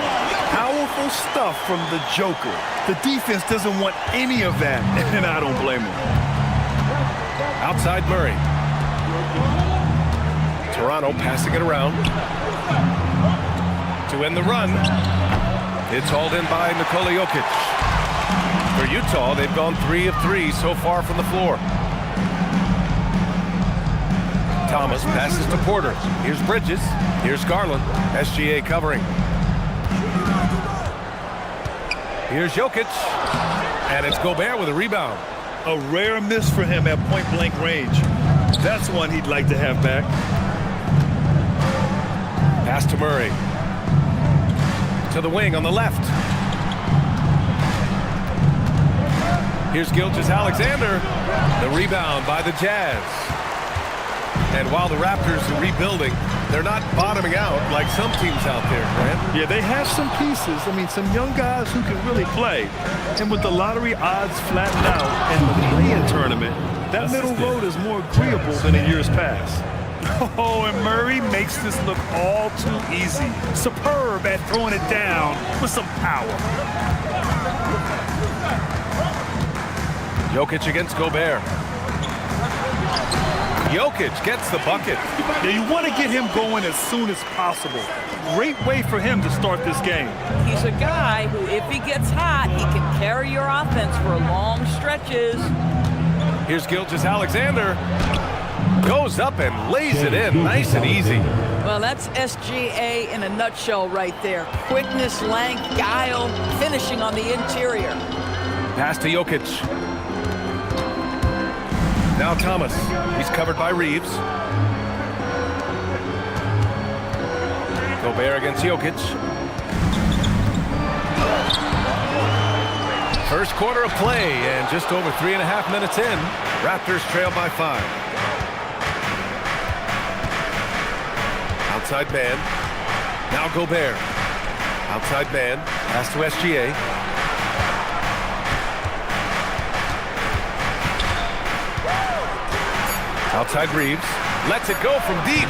Powerful stuff from the Joker. The defense doesn't want any of that, and I don't blame him. Outside Murray. Toronto passing it around. To end the run. It's hauled in by Nikola Jokic. For Utah, they've gone 3 of 3 so far from the floor. Thomas passes to Porter. Here's Bridges. Here's Garland. SGA covering. Here's Jokic. And it's Gobert with a rebound. A rare miss for him at point-blank range. That's one he'd like to have back. Pass to Murray. To the wing on the left. Here's Gilgeous-Alexander. The rebound by the Jazz. And while the Raptors are rebuilding, they're not bottoming out like some teams out there, Grant. Yeah, they have some pieces. I mean, some young guys who can really play. And with the lottery odds flattened out and the play-in tournament, that middle road is more agreeable than in years past. Oh, and Murray makes this look all too easy. Superb at throwing it down with some power. Jokic against Gobert. Jokic gets the bucket. Yeah, you want to get him going as soon as possible. Great way for him to start this game. He's a guy who, if he gets hot, he can carry your offense for long stretches. Here's Gilgeous-Alexander. Goes up and lays it in, nice and easy. Well, that's SGA in a nutshell right there. Quickness, length, guile, finishing on the interior. Pass to Jokic. Now Thomas. He's covered by Reeves. Gobert against Jokic. First quarter of play, and just over 3.5 minutes in, Raptors trail by 5. Outside man. Now Gobert. Outside man. Pass to SGA. Outside Reeves. Lets it go from deep.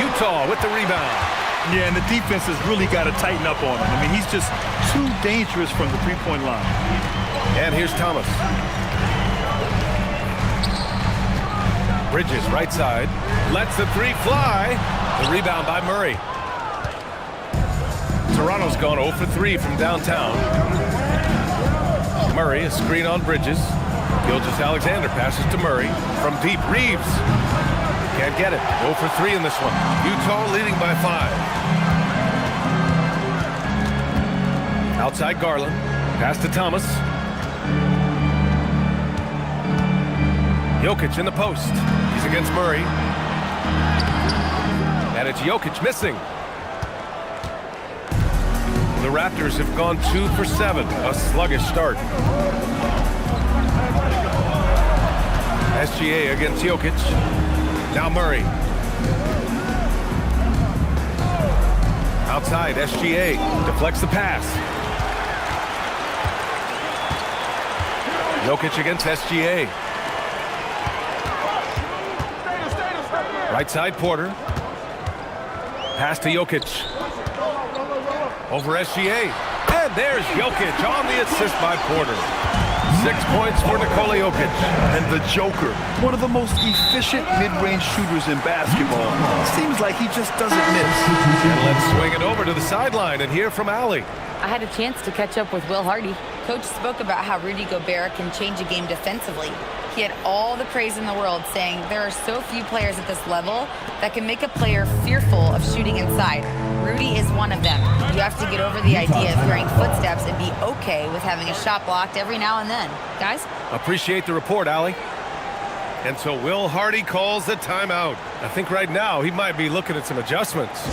Utah with the rebound. Yeah, and the defense has really got to tighten up on him. I mean, he's just too dangerous from the three-point line. And here's Thomas. Bridges, right side. Lets the three fly. The rebound by Murray. Toronto's gone 0 for 3 from downtown. Murray, a screen on Bridges. Gilgeous-Alexander passes to Murray. From deep, Reeves. Can't get it. 0 for 3 in this one. Utah leading by 5. Outside Garland. Pass to Thomas. Jokic in the post. He's against Murray. And it's Jokic missing. The Raptors have gone 2 for 7. A sluggish start. SGA against Jokic. Now Murray. Outside, SGA deflects the pass. Jokic against SGA. Right side, Porter. Pass to Jokic. Over SGA. And there's Jokic on the assist by Porter. 6 points for Nikola Jokic. And the Joker, one of the most efficient mid-range shooters in basketball. Seems like he just doesn't miss. And let's swing it over to the sideline and hear from Allie. I had a chance to catch up with Will Hardy. Coach spoke about how Rudy Gobert can change a game defensively. He had all the praise in the world, saying there are so few players at this level that can make a player fearful of shooting inside. Rudy is one of them. You have to get over the idea of hearing footsteps and be okay with having a shot blocked every now and then. Guys? Appreciate the report, Allie. And so Will Hardy calls the timeout. I think right now he might be looking at some adjustments.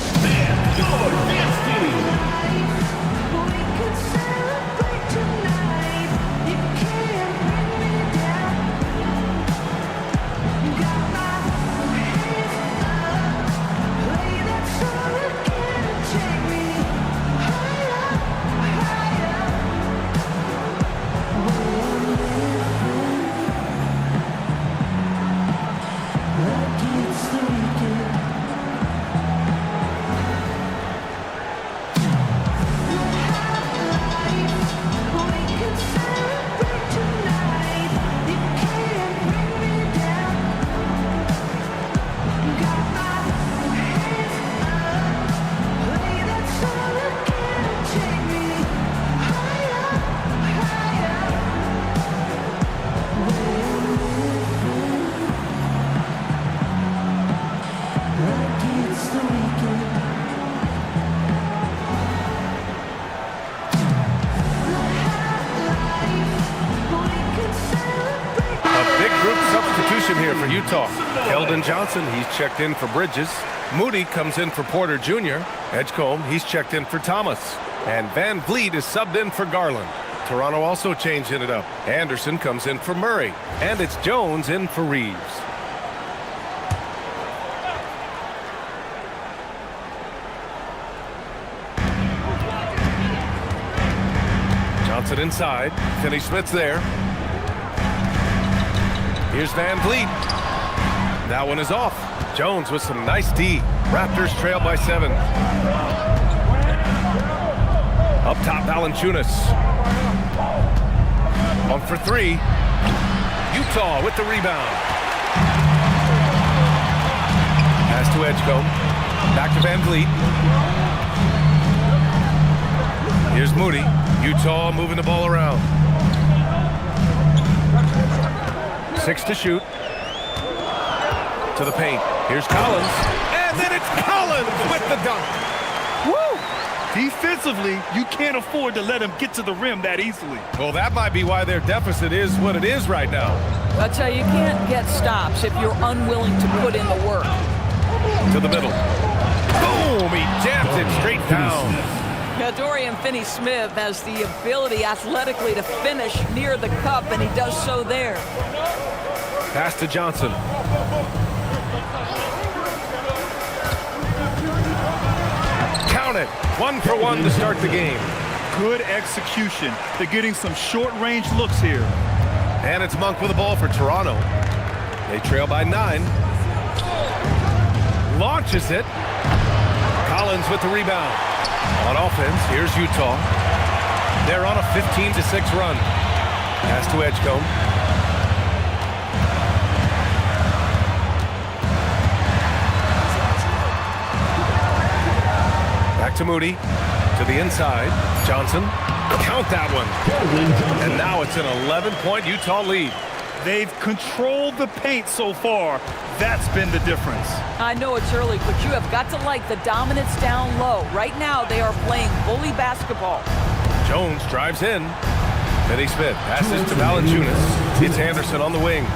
Here for Utah. Keldon Johnson, he's checked in for Bridges. Moody comes in for Porter Jr. Edgecombe, he's checked in for Thomas. And Van Vliet is subbed in for Garland. Toronto also changing it up. Anderson comes in for Murray. And it's Jones in for Reeves. Johnson inside. Finney-Smith's there. Here's Van Vliet. That one is off. Jones with some nice D. Raptors trail by 7. Up top, Valanciunas. 1 for 3. Utah with the rebound. Pass to Edgecombe. Back to Van Vliet. Here's Moody. Utah moving the ball around. 6 to shoot. To the paint. Here's Collins. And then it's Collins with the dunk. Woo! Defensively, you can't afford to let him get to the rim that easily. Well, that might be why their deficit is what it is right now. I'll tell you, you can't get stops if you're unwilling to put in the work. To the middle. Boom! He jams it straight down. Now, Dorian Finney-Smith has the ability athletically to finish near the cup, and he does so there. Pass to Johnson. Count it. 1 for 1 to start the game. Good execution. They're getting some short-range looks here. And it's Monk with the ball for Toronto. They trail by 9. Launches it. Collins with the rebound. On offense, here's Utah. They're on a 15-6 run. Pass to Edgecombe. Back to Moody. To the inside. Johnson. Count that one. And now it's an 11-point Utah lead. They've controlled the paint so far. That's been the difference. I know it's early, but you have got to like the dominance down low. Right now, they are playing bully basketball. Jones drives in. Finney-Smith passes to Valanciunas. It's Anderson on the wing.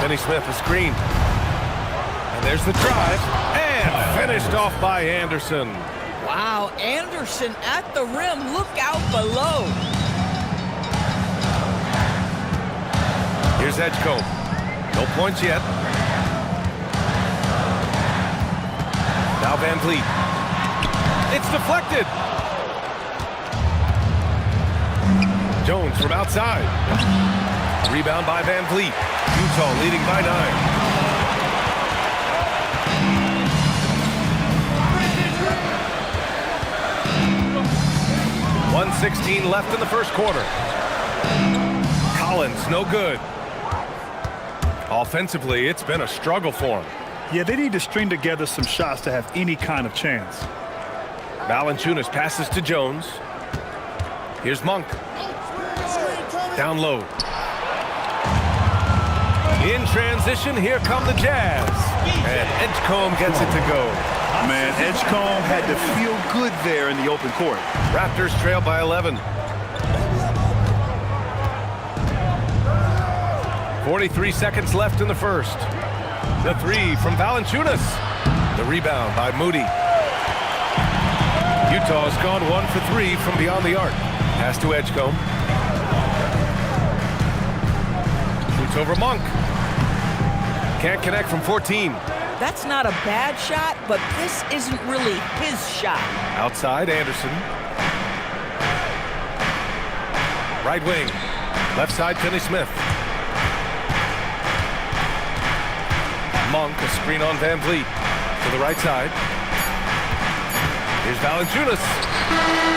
Finney-Smith a screen. And there's the drive. And finished off by Anderson. Wow, Anderson at the rim. Look out below. Here's Edgecombe. No points yet. Now Van Vliet. It's deflected. Jones from outside. Rebound by Van Vliet. Utah leading by 9. .116 left in the first quarter. Collins, no good. Offensively, it's been a struggle for him. Yeah, they need to string together some shots to have any kind of chance. Valanciunas passes to Jones. Here's Monk. Down low. In transition, here come the Jazz. And Edgecombe gets it to go. Man, Edgecombe had to feel good there in the open court. Raptors trail by 11. 43 seconds left in the first. The 3 from Valanciunas. The rebound by Moody. Utah's gone 1 for 3 from beyond the arc. Pass to Edgecombe. Shoots over Monk. Can't connect from 14. That's not a bad shot, but this isn't really his shot. Outside, Anderson. Right wing. Left side, Finney-Smith. Monk, a screen on Van Vliet. To the right side. Here's Valanciunas.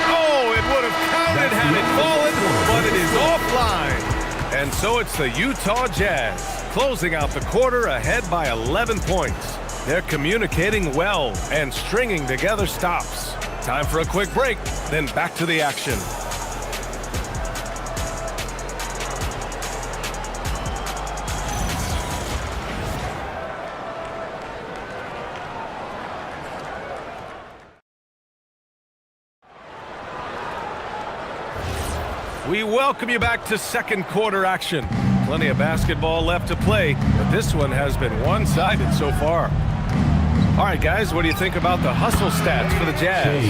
Oh, it would have counted had it fallen, but it is offline. And so it's the Utah Jazz closing out the quarter ahead by 11 points. They're communicating well and stringing together stops. Time for a quick break, then back to the action. We welcome you back to second quarter action. Plenty of basketball left to play, but this one has been one-sided so far. All right, guys, what do you think about the hustle stats for the Jazz?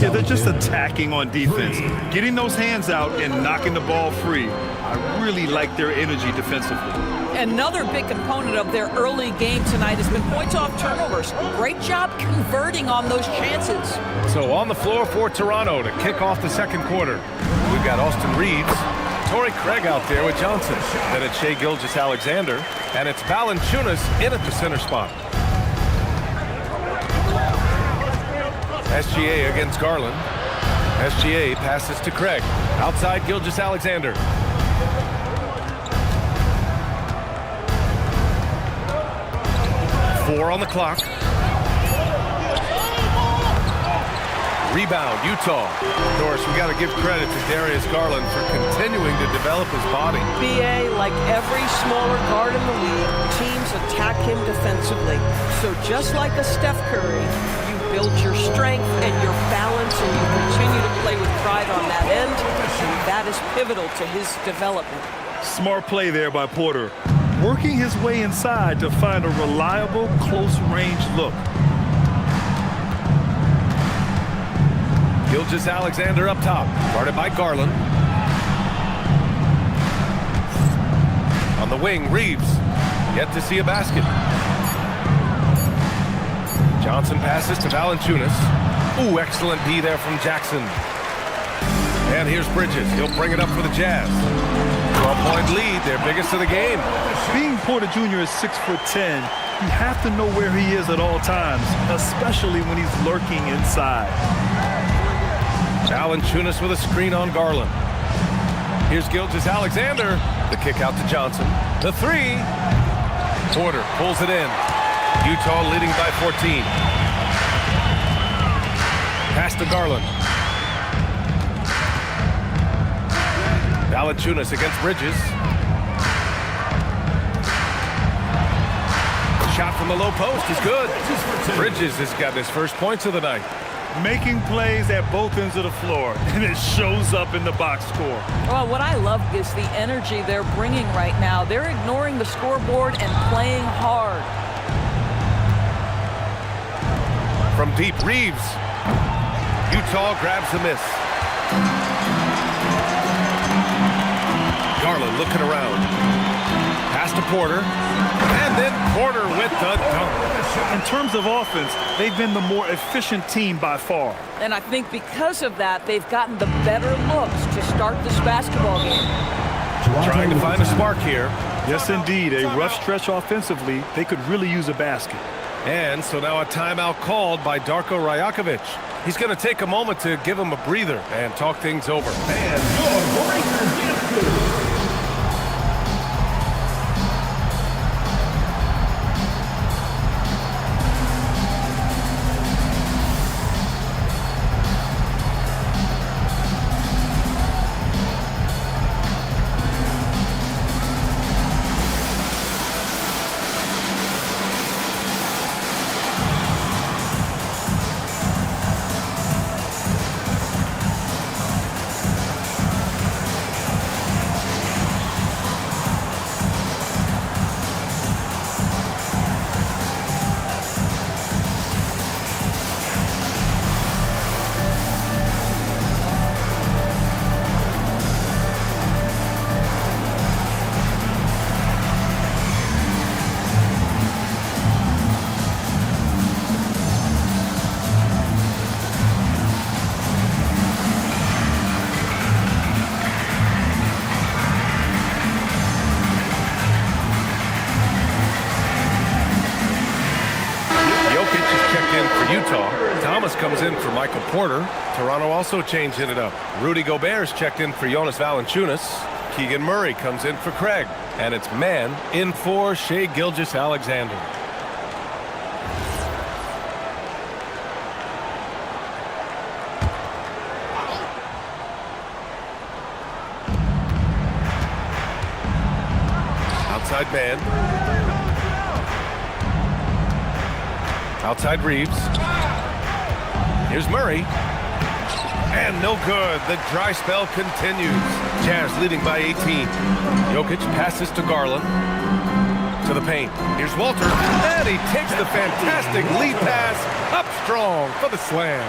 Yeah, they're just attacking on defense, getting those hands out and knocking the ball free. I really like their energy defensively. Another big component of their early game tonight has been points off turnovers. Great job converting on those chances. So on the floor for Toronto to kick off the second quarter, we've got Austin Reeves, Torrey Craig out there with Johnson. Then it's Shai Gilgeous-Alexander, and it's Valanciunas in at the center spot. SGA against Garland. SGA passes to Craig. Outside Gilgeous-Alexander. Four on the clock. Rebound, Utah. Of course, we got to give credit to Darius Garland for continuing to develop his body. BA, like every smaller guard in the league, teams attack him defensively. So just like a Steph Curry, you build your strength and your balance, and you continue to play with pride on that end. And that is pivotal to his development. Smart play there by Porter, working his way inside to find a reliable, close-range look. Gilgeous-Alexander up top, guarded by Garland. On the wing, Reeves, yet to see a basket. Johnson passes to Valanciunas. Ooh, excellent D there from Jackson. And here's Bridges. He'll bring it up for the Jazz. 12-point lead, their biggest of the game. Being Porter Jr. is 6'10", you have to know where he is at all times, especially when he's lurking inside. Valanciunas with a screen on Garland. Here's Gilgeous-Alexander. The kick out to Johnson. The three. Porter pulls it in. Utah leading by 14. Pass to Garland. Valanciunas against Bridges. Shot from the low post is good. Bridges has got his first points of the night. Making plays at both ends of the floor, and it shows up in the box score. Well, what I love is the energy they're bringing right now. They're ignoring the scoreboard and playing hard. From deep, Reeves. Utah grabs the miss. Garland looking around. Pass to Porter. And then Porter with the dunk. In terms of offense, they've been the more efficient team by far. And I think because of that, they've gotten the better looks to start this basketball game. Trying to find a spark here. Yes, indeed. A rough stretch offensively. They could really use a basket. And so now a timeout called by Darko Rajakovic. He's going to take a moment to give him a breather and talk things over. And your Breakers Gifted. Comes in for Michael Porter. Toronto also changing it up. Rudy Gobert's checked in for Jonas Valanciunas. Keegan Murray comes in for Craig. And it's man in for Shai Gilgeous-Alexander. Outside man. Outside Reeves. Here's Murray. And no good. The dry spell continues. Jazz leading by 18. Jokic passes to Garland. To the paint. Here's Walter. And he takes the fantastic lead pass up strong for the slam.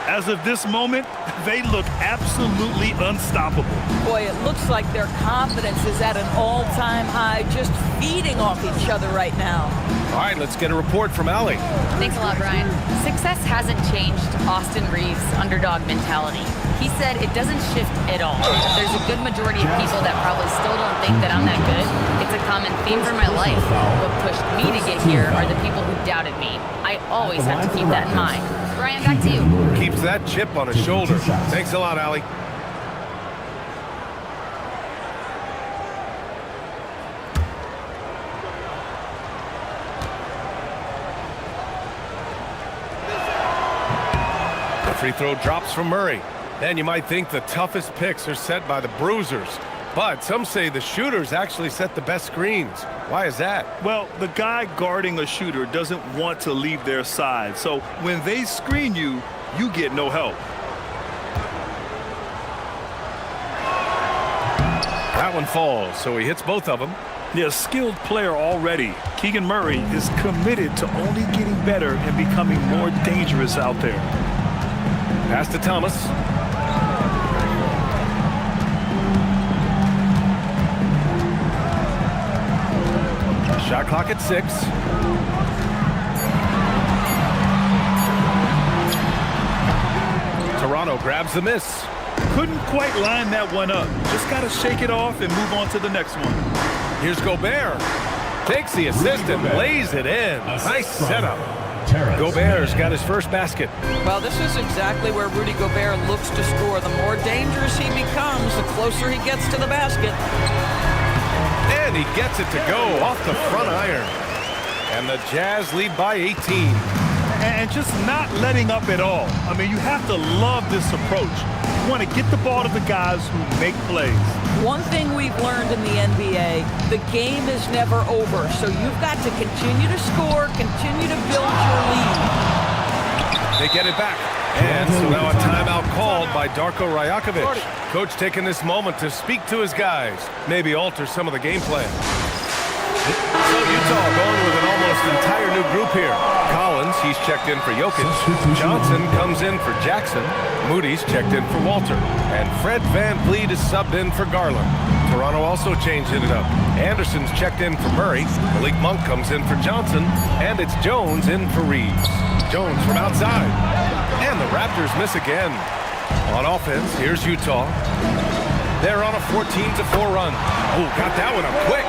As of this moment, they look absolutely unstoppable. Boy, it looks like their confidence is at an all-time high, just feeding off each other right now. All right, let's get a report from Allie. Thanks a lot, Brian. Success hasn't changed Austin Reeves' underdog mentality. He said it doesn't shift at all. There's a good majority of people that probably still don't think that I'm that good. It's a common theme for my life. What pushed me to get here are the people who doubted me. I always have to keep that in mind. Brian, back to you. Keeps that chip on his shoulder. Thanks a lot, Allie. Free throw drops from Murray. And you might think the toughest picks are set by the bruisers. But some say the shooters actually set the best screens. Why is that? Well, the guy guarding a shooter doesn't want to leave their side. So when they screen you, you get no help. That one falls, so he hits both of them. Yeah, a skilled player already. Keegan Murray is committed to only getting better and becoming more dangerous out there. Pass to Thomas. Shot clock at 6. Toronto grabs the miss. Couldn't quite line that one up. Just got to shake it off and move on to the next one. Here's Gobert. Takes the assist and lays it in. Nice setup. Gobert's got his first basket. Well, this is exactly where Rudy Gobert looks to score. The more dangerous he becomes, the closer he gets to the basket. And he gets it to go off the front iron. And the Jazz lead by 18. And just not letting up at all. I mean, you have to love this approach. You want to get the ball to the guys who make plays. One thing we've learned in the NBA, the game is never over. So you've got to continue to score, continue to build your lead. They get it back. And so now a timeout called by Darko Rajakovic. Coach taking this moment to speak to his guys, maybe alter some of the game plan. So Utah going with an almost entire new group here. Collins, he's checked in for Jokic. Johnson comes in for Jackson. Moody's checked in for Walter. And Fred VanVleet is subbed in for Garland. Toronto also changing it up. Anderson's checked in for Murray. Malik Monk comes in for Johnson. And it's Jones in for Reeves. Jones from outside. And the Raptors miss again. On offense, here's Utah. They're on a 14-4 run. Oh, got that one up quick.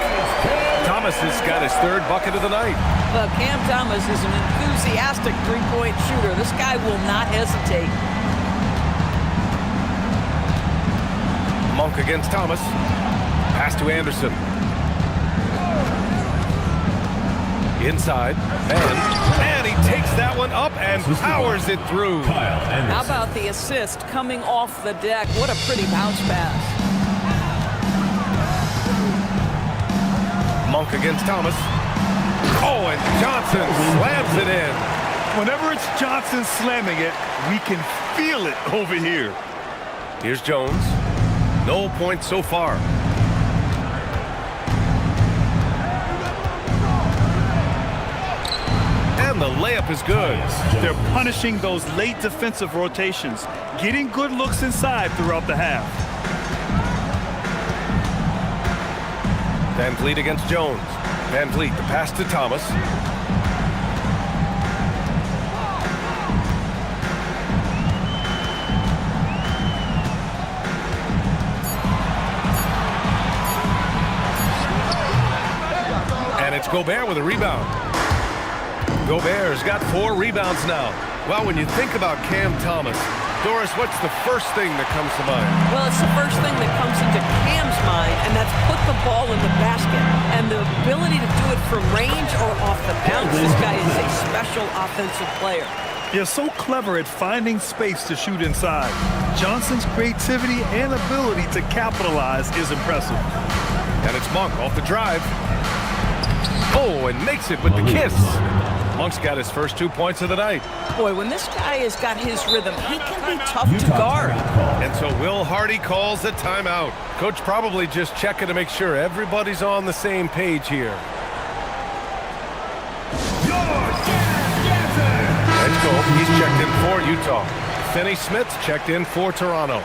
Thomas has got his third bucket of the night. Well, Cam Thomas is an enthusiastic three-point shooter. This guy will not hesitate. Monk against Thomas. Pass to Anderson. Inside. And he takes that one up and powers it through. How about the assist coming off the deck? What a pretty bounce pass. Monk against Thomas. Oh, and Johnson slams it in. Whenever it's Johnson slamming it, we can feel it over here. Here's Jones. No points so far. And the layup is good. They're punishing those late defensive rotations, getting good looks inside throughout the half. VanVleet against Jones. VanVleet, the pass to Thomas. And it's Gobert with a rebound. Gobert's got 4 rebounds now. Well, when you think about Cam Thomas, Doris, what's the first thing that comes to mind? Well, it's the first thing that comes into Cam's mind, and that's put the ball in the basket. And the ability to do it from range or off the bounce. This guy is a special offensive player. They're so clever at finding space to shoot inside. Johnson's creativity and ability to capitalize is impressive. And it's Monk off the drive. Oh, and makes it with the kiss. Monk's got his first 2 points of the night. Boy, when this guy has got his rhythm, he can be tough to guard. And so Will Hardy calls the timeout. Coach probably just checking to make sure everybody's on the same page here. Let's go. He's checked in for Utah. Finney Smith's checked in for Toronto.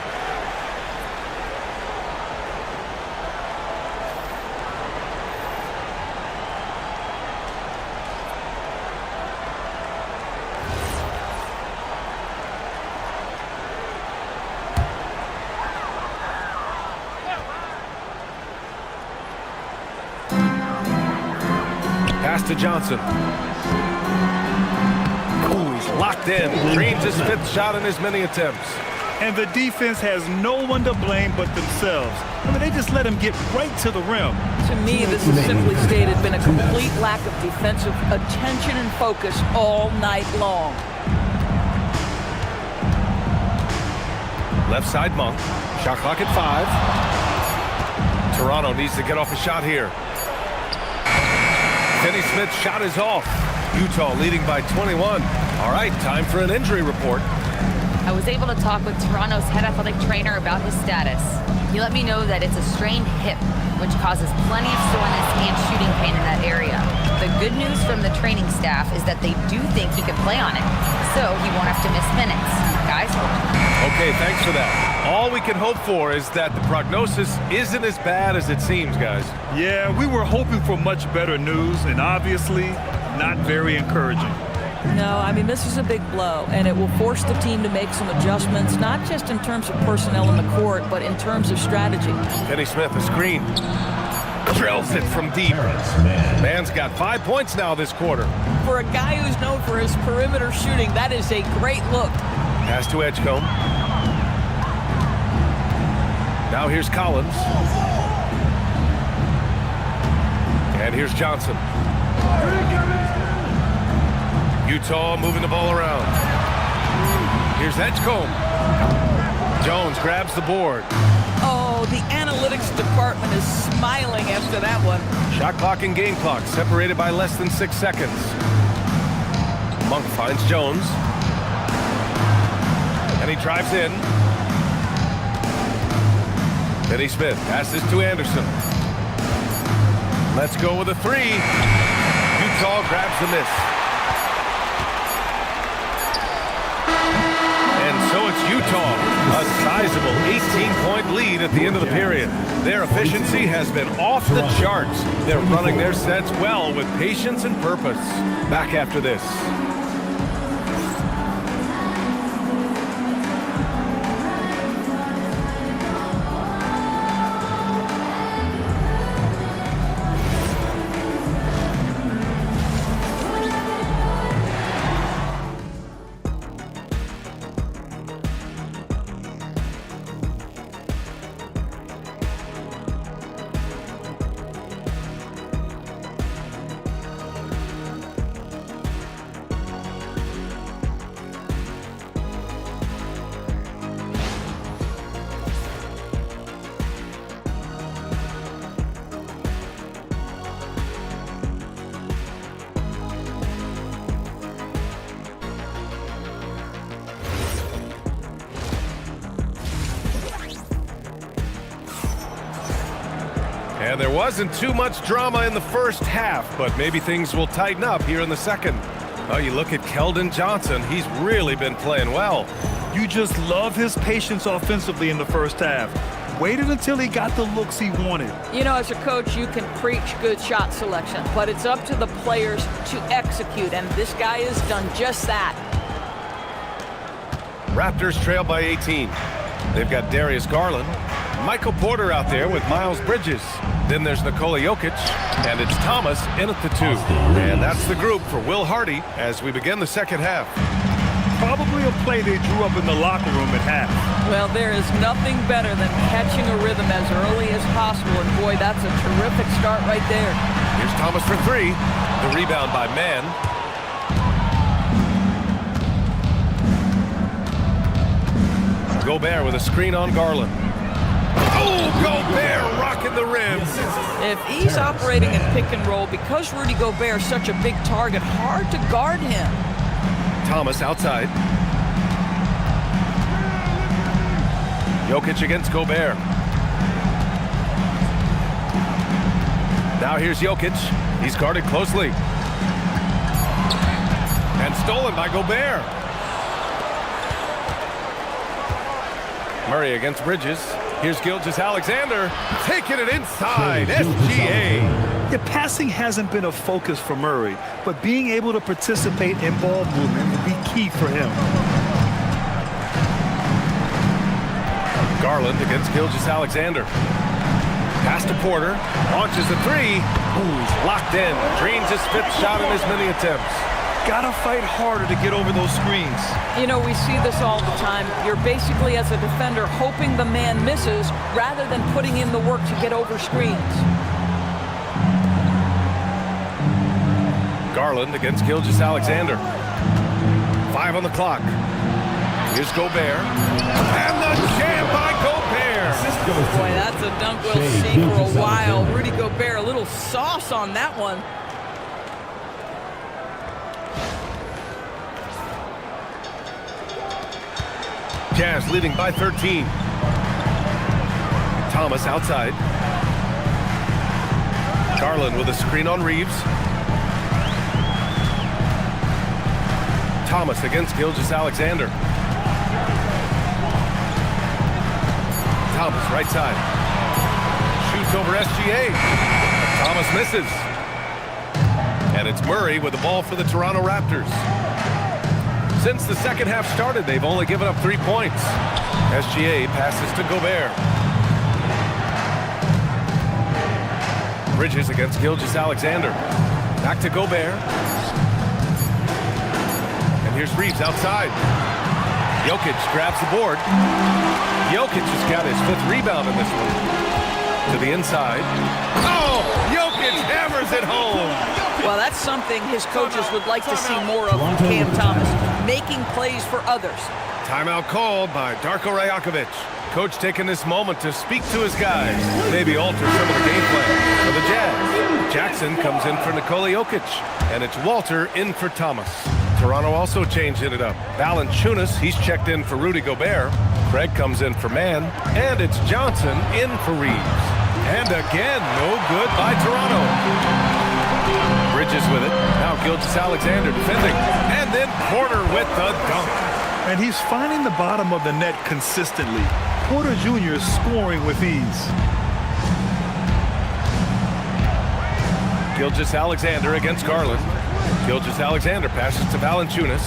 Pass to Johnson. Ooh, he's locked in. Dreams his 5th shot in as many attempts. And the defense has no one to blame but themselves. I mean, they just let him get right to the rim. To me, this has simply stated been a complete lack of defensive attention and focus all night long. Left side Monk. Shot clock at 5. Toronto needs to get off a shot here. Finney Smith's shot is off. Utah leading by 21. All right, time for an injury report. I was able to talk with Toronto's head athletic trainer about his status. He let me know that it's a strained hip, which causes plenty of soreness and shooting pain in that area. The good news from the training staff is that they do think he could play on it, so he won't have to miss minutes. Guys? Okay, thanks for that. All we can hope for is that the prognosis isn't as bad as it seems, guys. Yeah, we were hoping for much better news, and obviously not very encouraging. No, I mean, this is a big blow, and it will force the team to make some adjustments, not just in terms of personnel in the court, but in terms of strategy. Finney Smith, a screen. Drills it from deep. Man's got 5 points now this quarter. For a guy who's known for his perimeter shooting, that is a great look. Pass to Edgecombe. Now here's Collins. And here's Johnson. Utah moving the ball around. Here's Edgecombe. Jones grabs the board. Oh, the analytics department is smiling after that one. Shot clock and game clock separated by less than 6 seconds. Monk finds Jones. And he drives in. Finney Smith passes to Anderson. Let's go with a 3. Utah grabs the miss. And so it's Utah, a sizable 18-point lead at the end of the period. Their efficiency has been off the charts. They're running their sets well with patience and purpose. Back after this. And there wasn't too much drama in the first half, but maybe things will tighten up here in the second. Oh, you look at Keldon Johnson. He's really been playing well. You just love his patience offensively in the first half. Waited until he got the looks he wanted. You know, as a coach, you can preach good shot selection, but it's up to the players to execute, and this guy has done just that. Raptors trail by 18. They've got Darius Garland, Michael Porter out there with Miles Bridges. Then there's Nikola Jokic, and it's Thomas in at the 2. And that's the group for Will Hardy as we begin the second half. Probably a play they drew up in the locker room at half. Well, there is nothing better than catching a rhythm as early as possible, and boy, that's a terrific start right there. Here's Thomas for 3. The rebound by Mann. Gobert with a screen on Garland. Oh, Gobert rocking the rim. If he's operating in pick and roll, because Rudy Gobert is such a big target, hard to guard him. Thomas outside. Jokic against Gobert. Now here's Jokic. He's guarded closely. And stolen by Gobert. Murray against Bridges. Here's Gilgeous-Alexander taking it inside. SGA. The passing hasn't been a focus for Murray, but being able to participate in ball movement will be key for him. Garland against Gilgeous-Alexander. Pass to Porter. Launches a 3. Ooh, locked in. Drains his 5th shot in as many attempts. Gotta fight harder to get over those screens. You know, we see this all the time. You're basically, as a defender, hoping the man misses rather than putting in the work to get over screens. Garland against Gilgeous-Alexander. 5 on the clock. Here's Gobert. And the Boy, that's a dunk we'll see for a while. Rudy Gobert, a little sauce on that one. Jazz leading by 13. Thomas outside. Garland with a screen on Reeves. Thomas against Gilgeous-Alexander. Thomas right side. Shoots over SGA. Thomas misses. And it's Murray with the ball for the Toronto Raptors. Since the second half started, they've only given up 3 points. SGA passes to Gobert. Bridges against Gilgeous-Alexander. Back to Gobert. And here's Reeves outside. Jokic grabs the board. Jokic has got his 5th rebound in this one. To the inside. Oh! Jokic hammers it home! Well, that's something his coaches would like to see more of from Cam Thomas, making plays for others. Timeout called by Darko Rajakovic. Coach taking this moment to speak to his guys, maybe alter some of the game plan for the Jazz. Jackson comes in for Nikola Jokic, and it's Walter in for Thomas. Toronto also changing it up. Valanciunas, he's checked in for Rudy Gobert. Craig comes in for Mann, and it's Johnson in for Reeves. And again, no good by Toronto. Bridges with it. Now Gilgeous-Alexander defending. And then Porter with the dunk. And he's finding the bottom of the net consistently. Porter Jr. is scoring with ease. Gilgeous-Alexander against Garland. Gilgeous-Alexander passes to Valanciunas.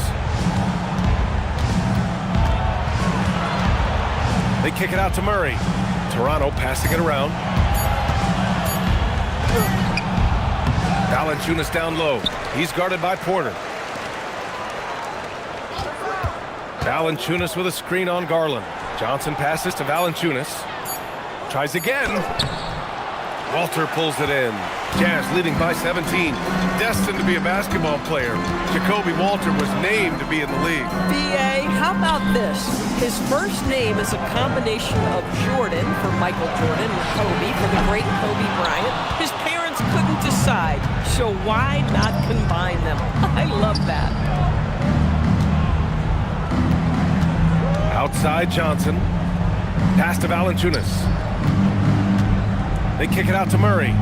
They kick it out to Murray. Toronto passing it around. Valanciunas down low. He's guarded by Porter. Valanciunas with a screen on Garland. Johnson passes to Valanciunas. Tries again. Walter pulls it in. Jazz leading by 17. Destined to be a basketball player, Jacoby Walter was named to be in the league. B.A., how about this? His first name is a combination of Jordan for Michael Jordan and Kobe for the great Kobe Bryant. His parents couldn't decide, so why not combine them? I love that. Outside Johnson. Pass to Valanciunas. They kick it out to Murray.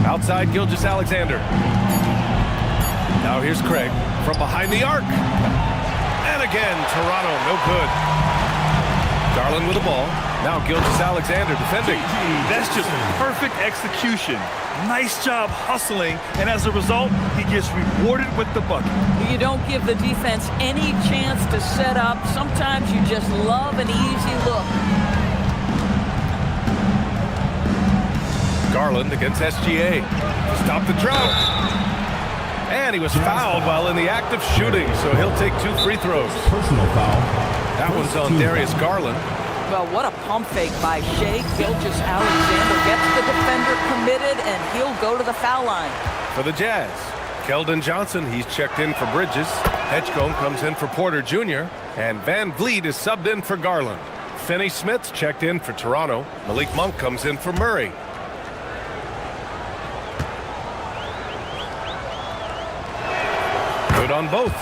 Outside Gilgeous-Alexander. Now here's Craig from behind the arc. And again, Toronto, no good. Garland with the ball. Now Gilgeous-Alexander defending. That's just perfect execution. Nice job hustling, and as a result, he gets rewarded with the bucket. You don't give the defense any chance to set up. Sometimes you just love an easy look. Garland against SGA to stop the drought. And he was fouled while in the act of shooting, so he'll take 2 free throws. Personal foul. That one's on Darius Garland. Well, what a pump fake by Shai Gilgeous-Alexander. Gets the defender committed, and he'll go to the foul line. For the Jazz, Keldon Johnson, he's checked in for Bridges. Hedgecombe comes in for Porter Jr. And Van Vliet is subbed in for Garland. Finney-Smith's checked in for Toronto. Malik Monk comes in for Murray. Good on both.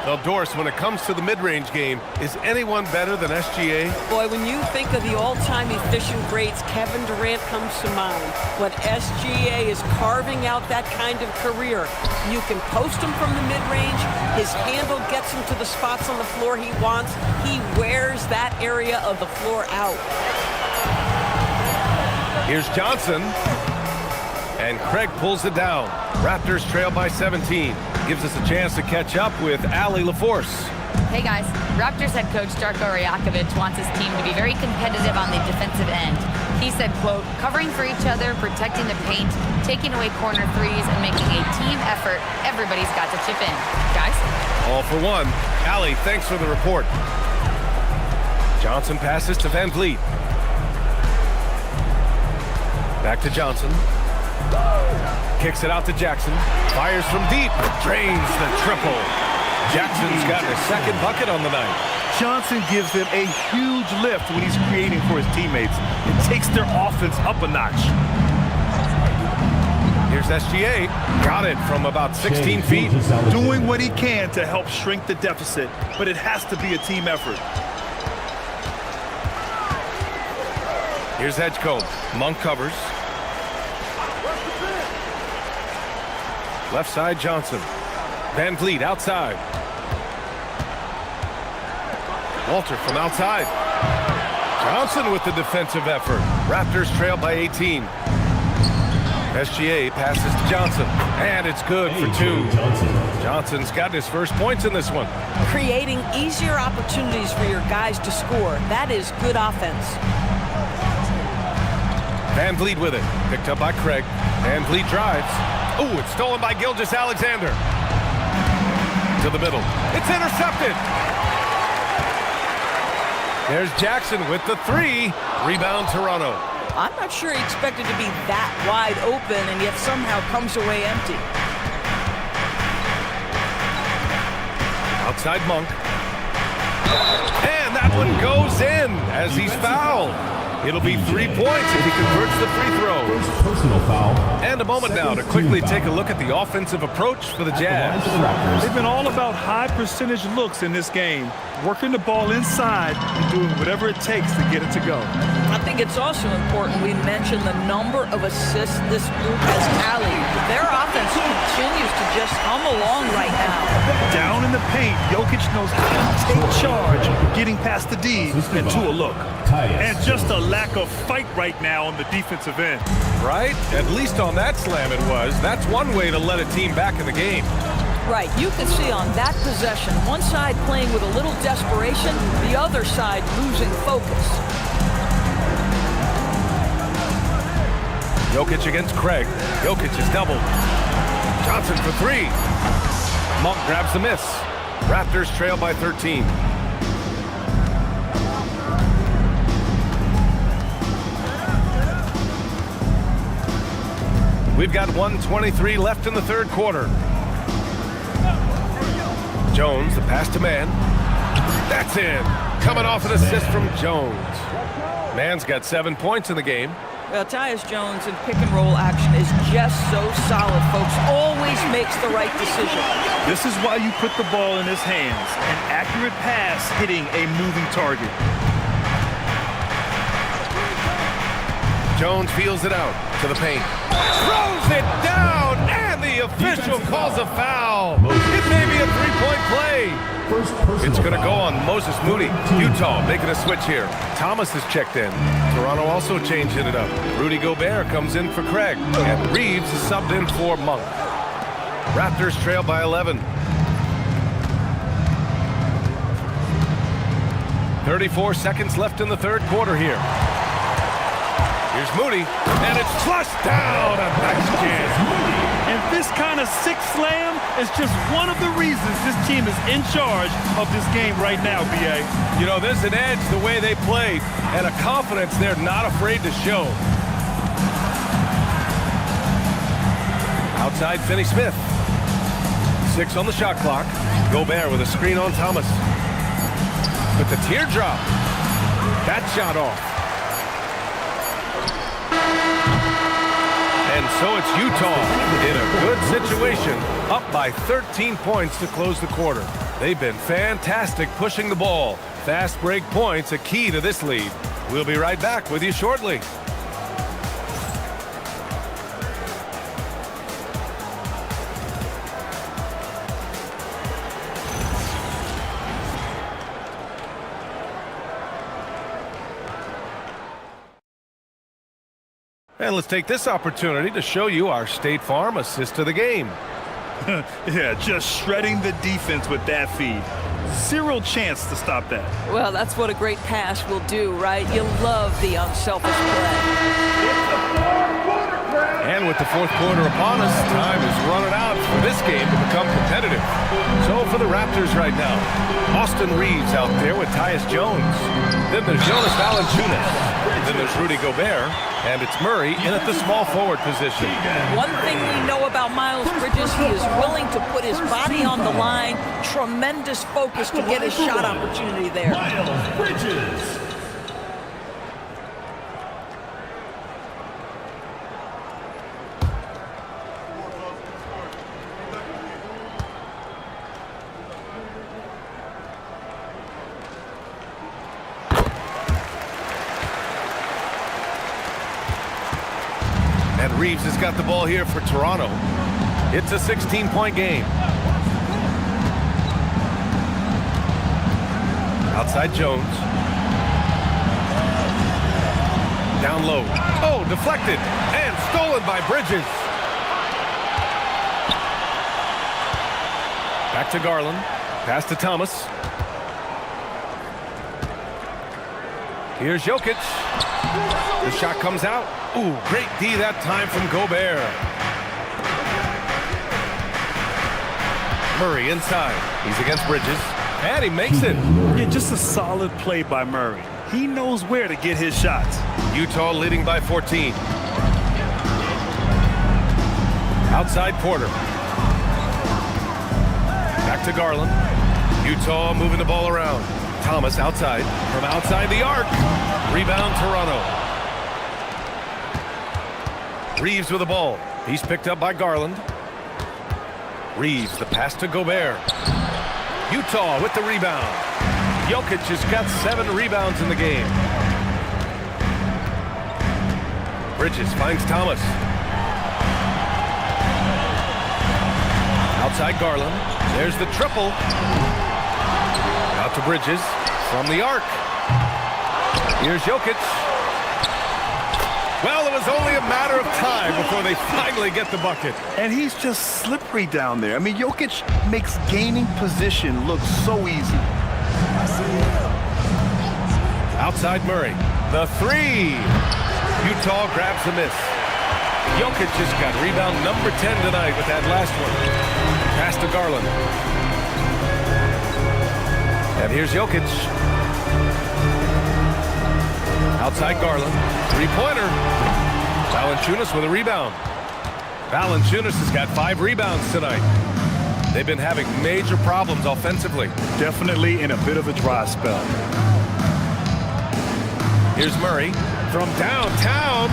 Now, Doris, when it comes to the mid-range game, is anyone better than SGA? Boy, when you think of the all-time efficient greats, Kevin Durant comes to mind. When SGA is carving out that kind of career, you can post him from the mid-range. His handle gets him to the spots on the floor he wants. He wears that area of the floor out. Here's Johnson. And Craig pulls it down. Raptors trail by 17. Gives us a chance to catch up with Allie LaForce. Hey guys, Raptors head coach Darko Rajakovic wants his team to be very competitive on the defensive end. He said, quote, covering for each other, protecting the paint, taking away corner threes, and making a team effort. Everybody's got to chip in. Guys? All for one. Allie, thanks for the report. Johnson passes to Van Vliet. Back to Johnson. Kicks it out to Jackson. Fires from deep. Drains the triple. Jackson's got his second bucket on the night. Johnson gives them a huge lift when he's creating for his teammates. It takes their offense up a notch. Here's SGA. Got it from about 16 feet. Doing what he can to help shrink the deficit, but it has to be a team effort. Here's Edgecombe. Monk covers. Left side, Johnson. Van Vliet outside. Walter from outside. Johnson with the defensive effort. Raptors trail by 18. SGA passes to Johnson, and it's good for 2. Johnson's got his first points in this one. Creating easier opportunities for your guys to score. That is good offense. Van Vliet with it. Picked up by Craig. Van Vliet drives. Oh, it's stolen by Gilgeous-Alexander. To the middle. It's intercepted. There's Jackson with the 3. Rebound, Toronto. I'm not sure he expected to be that wide open and yet somehow comes away empty. Outside Monk. And that one goes in as he's fouled. It'll be 3 points if he converts the free throw. Personal foul. And a moment now to quickly take a look at the offensive approach for the Jazz. They've been all about high percentage looks in this game, working the ball inside and doing whatever it takes to get it to go. I think it's also important we mention the number of assists this group has tallied. Their offense continues to just hum along right now. Down in the paint, Jokic knows how to take charge, getting past the D and to a look. And just a lack of fight right now on the defensive end. Right? At least on that slam it was. That's one way to let a team back in the game. Right, you can see on that possession, one side playing with a little desperation, the other side losing focus. Jokic against Craig. Jokic is doubled. Johnson for 3. Monk grabs the miss. Raptors trail by 13. We've got 1:23 left in the third quarter. Jones, the pass to Mann. That's in. Coming off an assist from Jones. Mann's got 7 points in the game. Well, Tyus Jones in pick-and-roll action is just so solid, folks. Always makes the right decision. This is why you put the ball in his hands. An accurate pass hitting a moving target. Jones feels it out to the paint. Throws it down, and the official calls a foul. It may be a three-point play. It's going to go on Moses Moody. Utah making a switch here. Thomas is checked in. Toronto also changing it up. Rudy Gobert comes in for Craig, and Reeves is subbed in for Monk. Raptors trail by 11. 34 seconds left in the third quarter here. Here's Moody, and it's flushed down. A nice jam. And this kind of sick slam is just one of the reasons this team is in charge of this game right now, B.A. You know, there's an edge the way they played, and a confidence they're not afraid to show. Outside, Finney-Smith. 6 on the shot clock. Gobert with a screen on Thomas. With the teardrop. That shot off. And so it's Utah in a good situation, up by 13 points to close the quarter. They've been fantastic pushing the ball. Fast break points, a key to this lead. We'll be right back with you shortly. And let's take this opportunity to show you our State Farm assist to the game. Yeah, just shredding the defense with that feed. Zero chance to stop that. Well, that's what a great pass will do, right? You love the unselfish play. And with the fourth quarter upon us, time is running out for this game to become competitive. So for the Raptors right now, Austin Reeves out there with Tyus Jones. Then there's Jonas Valanciunas. Then there's Rudy Gobert. And it's Murray in at the small forward position. One thing we know about Miles Bridges, he is willing to put his body on the line, tremendous focus to get his shot opportunity there. Miles Bridges. And Reeves has got the ball here for Toronto. It's a 16-point game. Outside Jones. Down low. Oh, deflected and stolen by Bridges. Back to Garland. Pass to Thomas. Here's Jokic. The shot comes out. Ooh, great D that time from Gobert. Murray inside. He's against Bridges. And he makes it. Yeah, just a solid play by Murray. He knows where to get his shots. Utah leading by 14. Outside Porter. Back to Garland. Utah moving the ball around. Thomas outside. From outside the arc. Rebound Toronto. Reeves with the ball. He's picked up by Garland. Reeves, the pass to Gobert. Utah with the rebound. Jokic has got 7 rebounds in the game. Bridges finds Thomas. Outside Garland. There's the triple. Out to Bridges from the arc. Here's Jokic. Well, it was only a matter of time before they finally get the bucket. And he's just slippery down there. I mean, Jokic makes gaining position look so easy. Outside Murray. The 3. Utah grabs the miss. Jokic just got rebound number 10 tonight with that last one. Pass to Garland. And here's Jokic. Outside Garland. 3-pointer. Valanciunas with a rebound. Valanciunas has got 5 rebounds tonight. They've been having major problems offensively. Definitely in a bit of a dry spell. Here's Murray from downtown.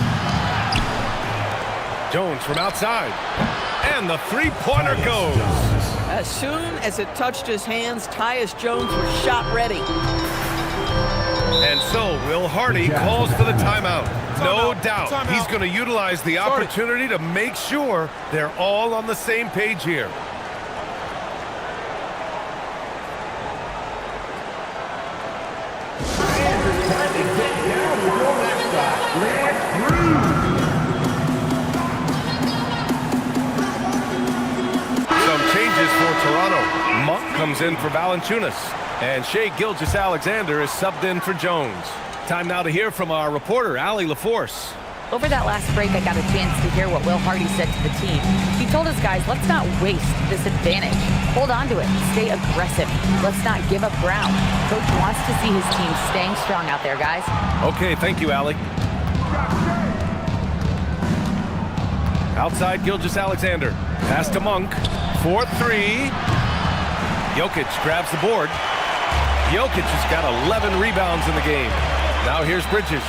Jones from outside. And the 3-pointer goes. As soon as it touched his hands, Tyus Jones was shot ready. And so Will Hardy calls for the timeout. No doubt he's going to utilize the opportunity to make sure they're all on the same page here. Some changes for Toronto. Monk comes in for Valanciunas. And Shai Gilgeous-Alexander is subbed in for Jones. Time now to hear from our reporter, Allie LaForce. Over that last break, I got a chance to hear what Will Hardy said to the team. He told his guys, let's not waste this advantage. Hold on to it. Stay aggressive. Let's not give up ground. Coach wants to see his team staying strong out there, guys. Okay, thank you, Allie. Outside Gilgeous-Alexander. Pass to Monk. 4-3. Jokic grabs the board. Jokic has got 11 rebounds in the game. Now here's Bridges.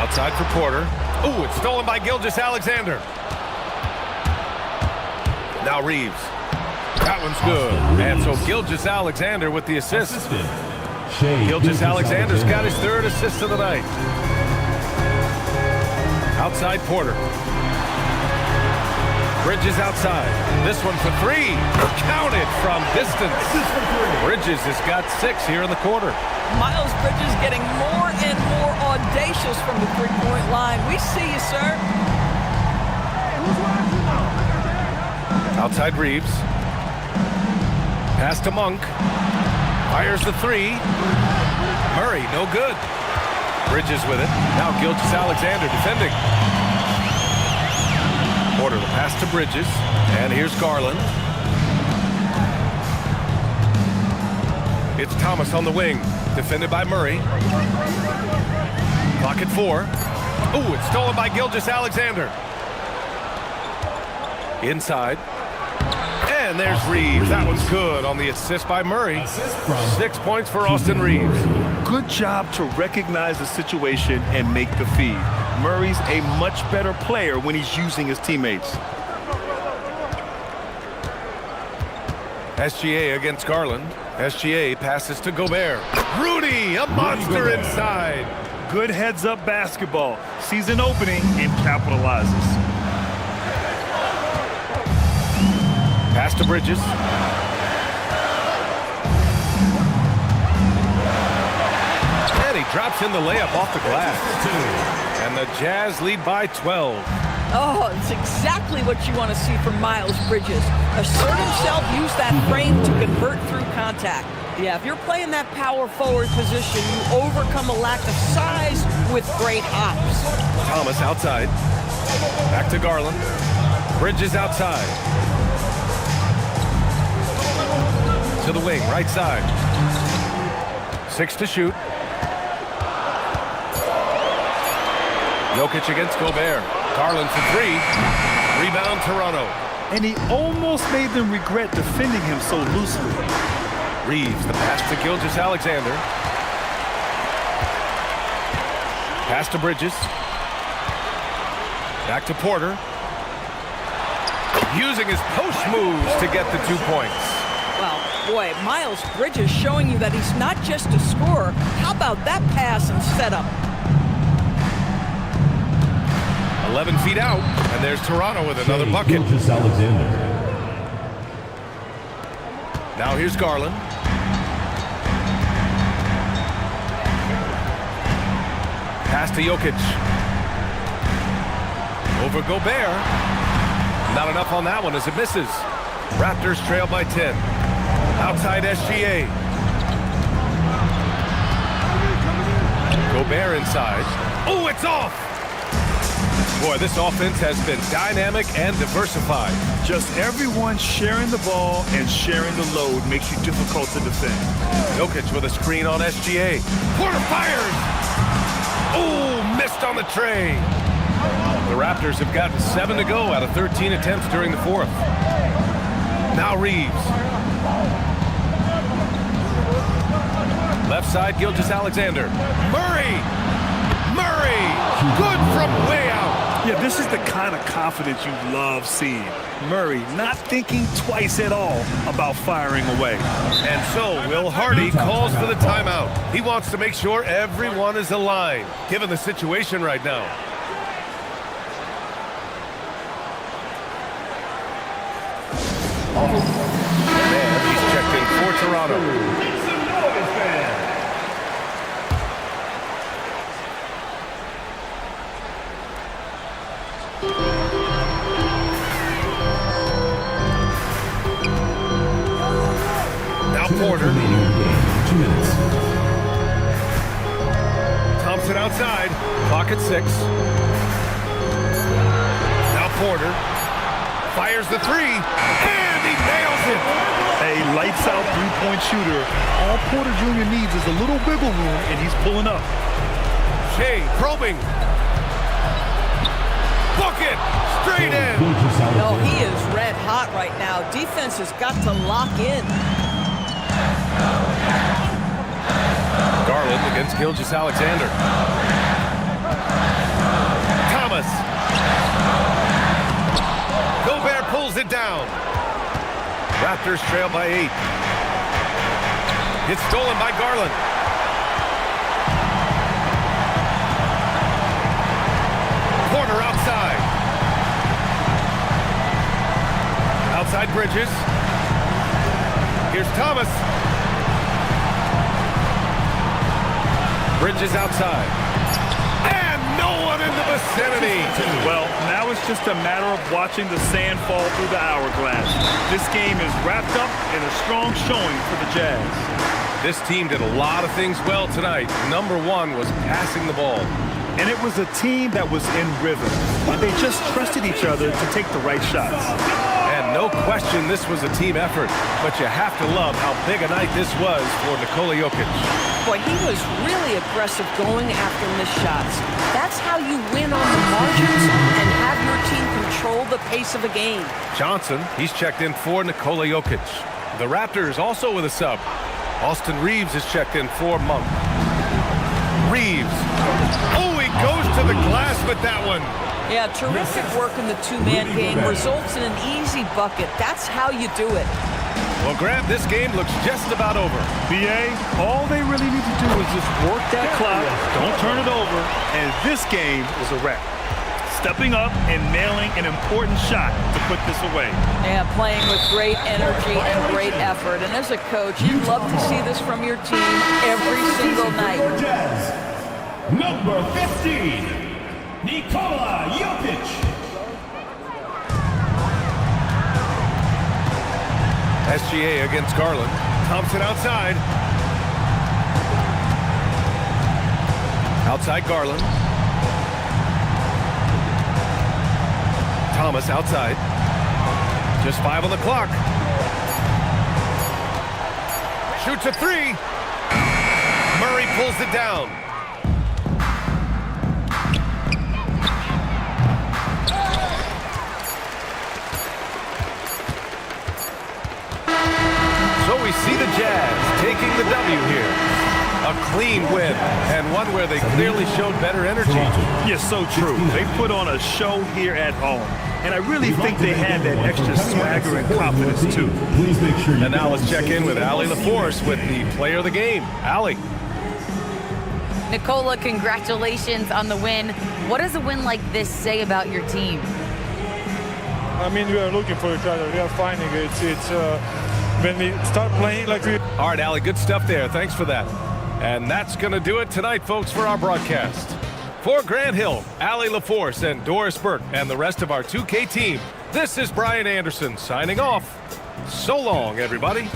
Outside for Porter. Ooh, it's stolen by Gilgeous-Alexander. Now Reeves. That one's good. And so Gilgeous-Alexander with the assist. Gilgeous-Alexander's got his 3rd assist of the night. Outside Porter. Bridges outside. This one for 3. Counted from distance. Bridges has got 6 here in the quarter. Miles Bridges getting more and more audacious from the three-point line. We see you, sir. Outside Reeves. Pass to Monk. Fires the 3. Murray, no good. Bridges with it. Now Gilgeous-Alexander defending. Porter the pass to Bridges. And here's Garland. It's Thomas on the wing. Defended by Murray. Clock at 4. Ooh, it's stolen by Gilgeous-Alexander. Inside. And there's Reeves. That one's good on the assist by Murray. 6 points for Austin Reeves. Good job to recognize the situation and make the feed. Murray's a much better player when he's using his teammates. SGA against Garland. SGA passes to Gobert. Rudy, a monster inside. Good heads-up basketball. Sees an opening and capitalizes. Pass to Bridges. And he drops in the layup off the glass. And the Jazz lead by 12. Oh, it's exactly what you want to see from Miles Bridges. Assert himself, use that frame to convert through contact. Yeah, if you're playing that power forward position, you overcome a lack of size with great hops. Thomas outside. Back to Garland. Bridges outside. To the wing, right side. 6 to shoot. Jokic against Gobert. Garland for 3. Rebound Toronto. And he almost made them regret defending him so loosely. Reeves, the pass to Gilgeous-Alexander. Pass to Bridges. Back to Porter. Using his post moves to get the 2 points. Well, boy, Miles Bridges showing you that he's not just a scorer. How about that pass and setup? 11 feet out, and there's Toronto with another bucket. Now here's Garland. Pass to Jokic. Over Gobert. Not enough on that one as it misses. Raptors trail by 10. Outside SGA. Gobert inside. Oh, it's off! Boy, this offense has been dynamic and diversified. Just everyone sharing the ball and sharing the load makes you difficult to defend. Jokic with a screen on SGA. Porter fires! Oh, missed on the tray. The Raptors have gotten 7 to go out of 13 attempts during the 4th. Now Reeves. Left side, Gilgeous-Alexander. Murray! Good from way out. Yeah, this is the kind of confidence you love seeing. Murray not thinking twice at all about firing away. And so Will Hardy calls for the timeout. He wants to make sure everyone is aligned, given the situation right now. And he's checked in for Toronto. Porter. 2 minutes. Thompson outside. Clock at 6. Now Porter. Fires the 3. And he nails it. A lights-out three-point shooter. All Porter Jr. needs is a little wiggle room, and he's pulling up. Shea probing. Bucket. Straight in. No, he is red hot right now. Defense has got to lock in. Garland against Gilgeous-Alexander. Thomas. Gobert pulls it down. Raptors trail by 8. It's stolen by Garland. Porter outside. Outside Bridges. Here's Thomas. Bridges outside. And no one in the vicinity. Well, now it's just a matter of watching the sand fall through the hourglass. This game is wrapped up in a strong showing for the Jazz. This team did a lot of things well tonight. Number 1 was passing the ball. And it was a team that was in rhythm. And they just trusted each other to take the right shots. And No question this was a team effort, but you have to love how big a night this was for Nikola Jokic. Boy, he was really aggressive going after missed shots. That's how you win on the margins and have your team control the pace of a game. Johnson, he's checked in for Nikola Jokic. The Raptors also with a sub. Austin Reeves is checked in for Monk. Reeves. Oh, he goes to the glass with that one. Yeah, terrific work in the two-man game results in an easy bucket. That's how you do it. Well, Grant, this game looks just about over. BA, all they really need to do is just work that clock, don't turn it over, and this game is a wrap. Stepping up and nailing an important shot to put this away. Yeah, playing with great energy and great effort. And as a coach, you'd love to see this from your team every single night. Number 15. Nikola Jokic. SGA against Garland. Thompson outside. Outside Garland. Thomas outside. Just 5 on the clock. Shoots a 3. Murray pulls it down. So we see the Jazz taking the W here. A clean win, and one where they clearly showed better energy. Yes, so true. They put on a show here at home, and I really think they had that extra swagger and confidence, too. And now let's check in with Allie LaForce with the player of the game. Allie. Nikola, congratulations on the win. What does a win like this say about your team? I mean, we are looking for each other. We are finding it. It's when we start playing like we... All right, Allie, good stuff there. Thanks for that. And that's going to do it tonight, folks, for our broadcast. For Grant Hill, Allie LaForce, and Doris Burke, and the rest of our 2K team, this is Brian Anderson signing off. So long, everybody.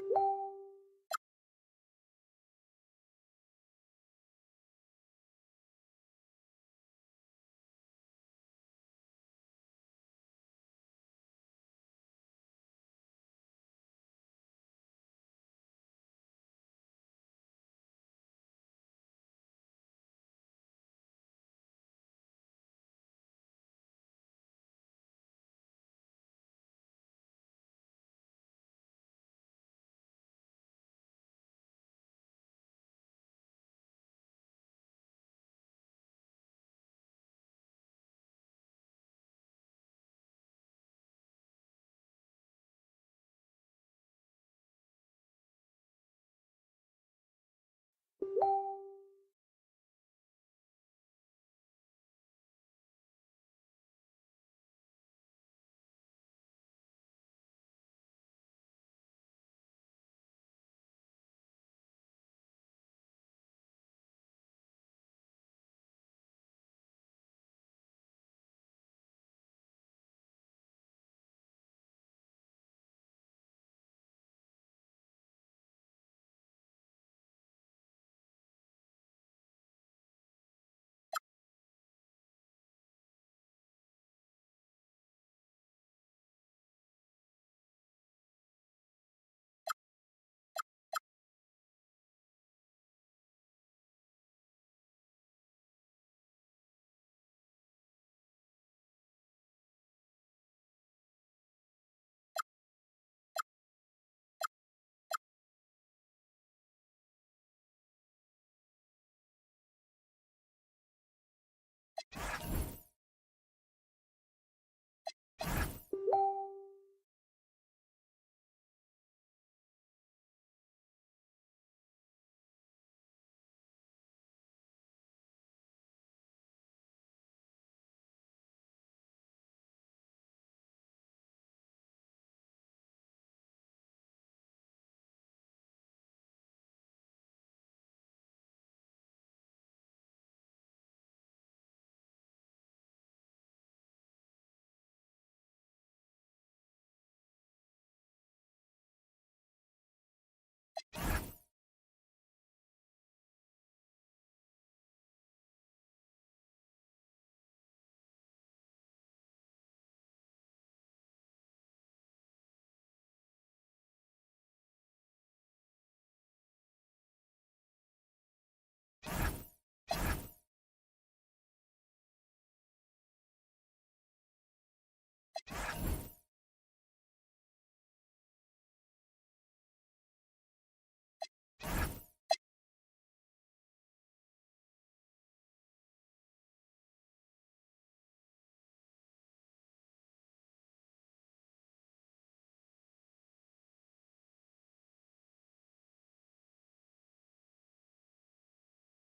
You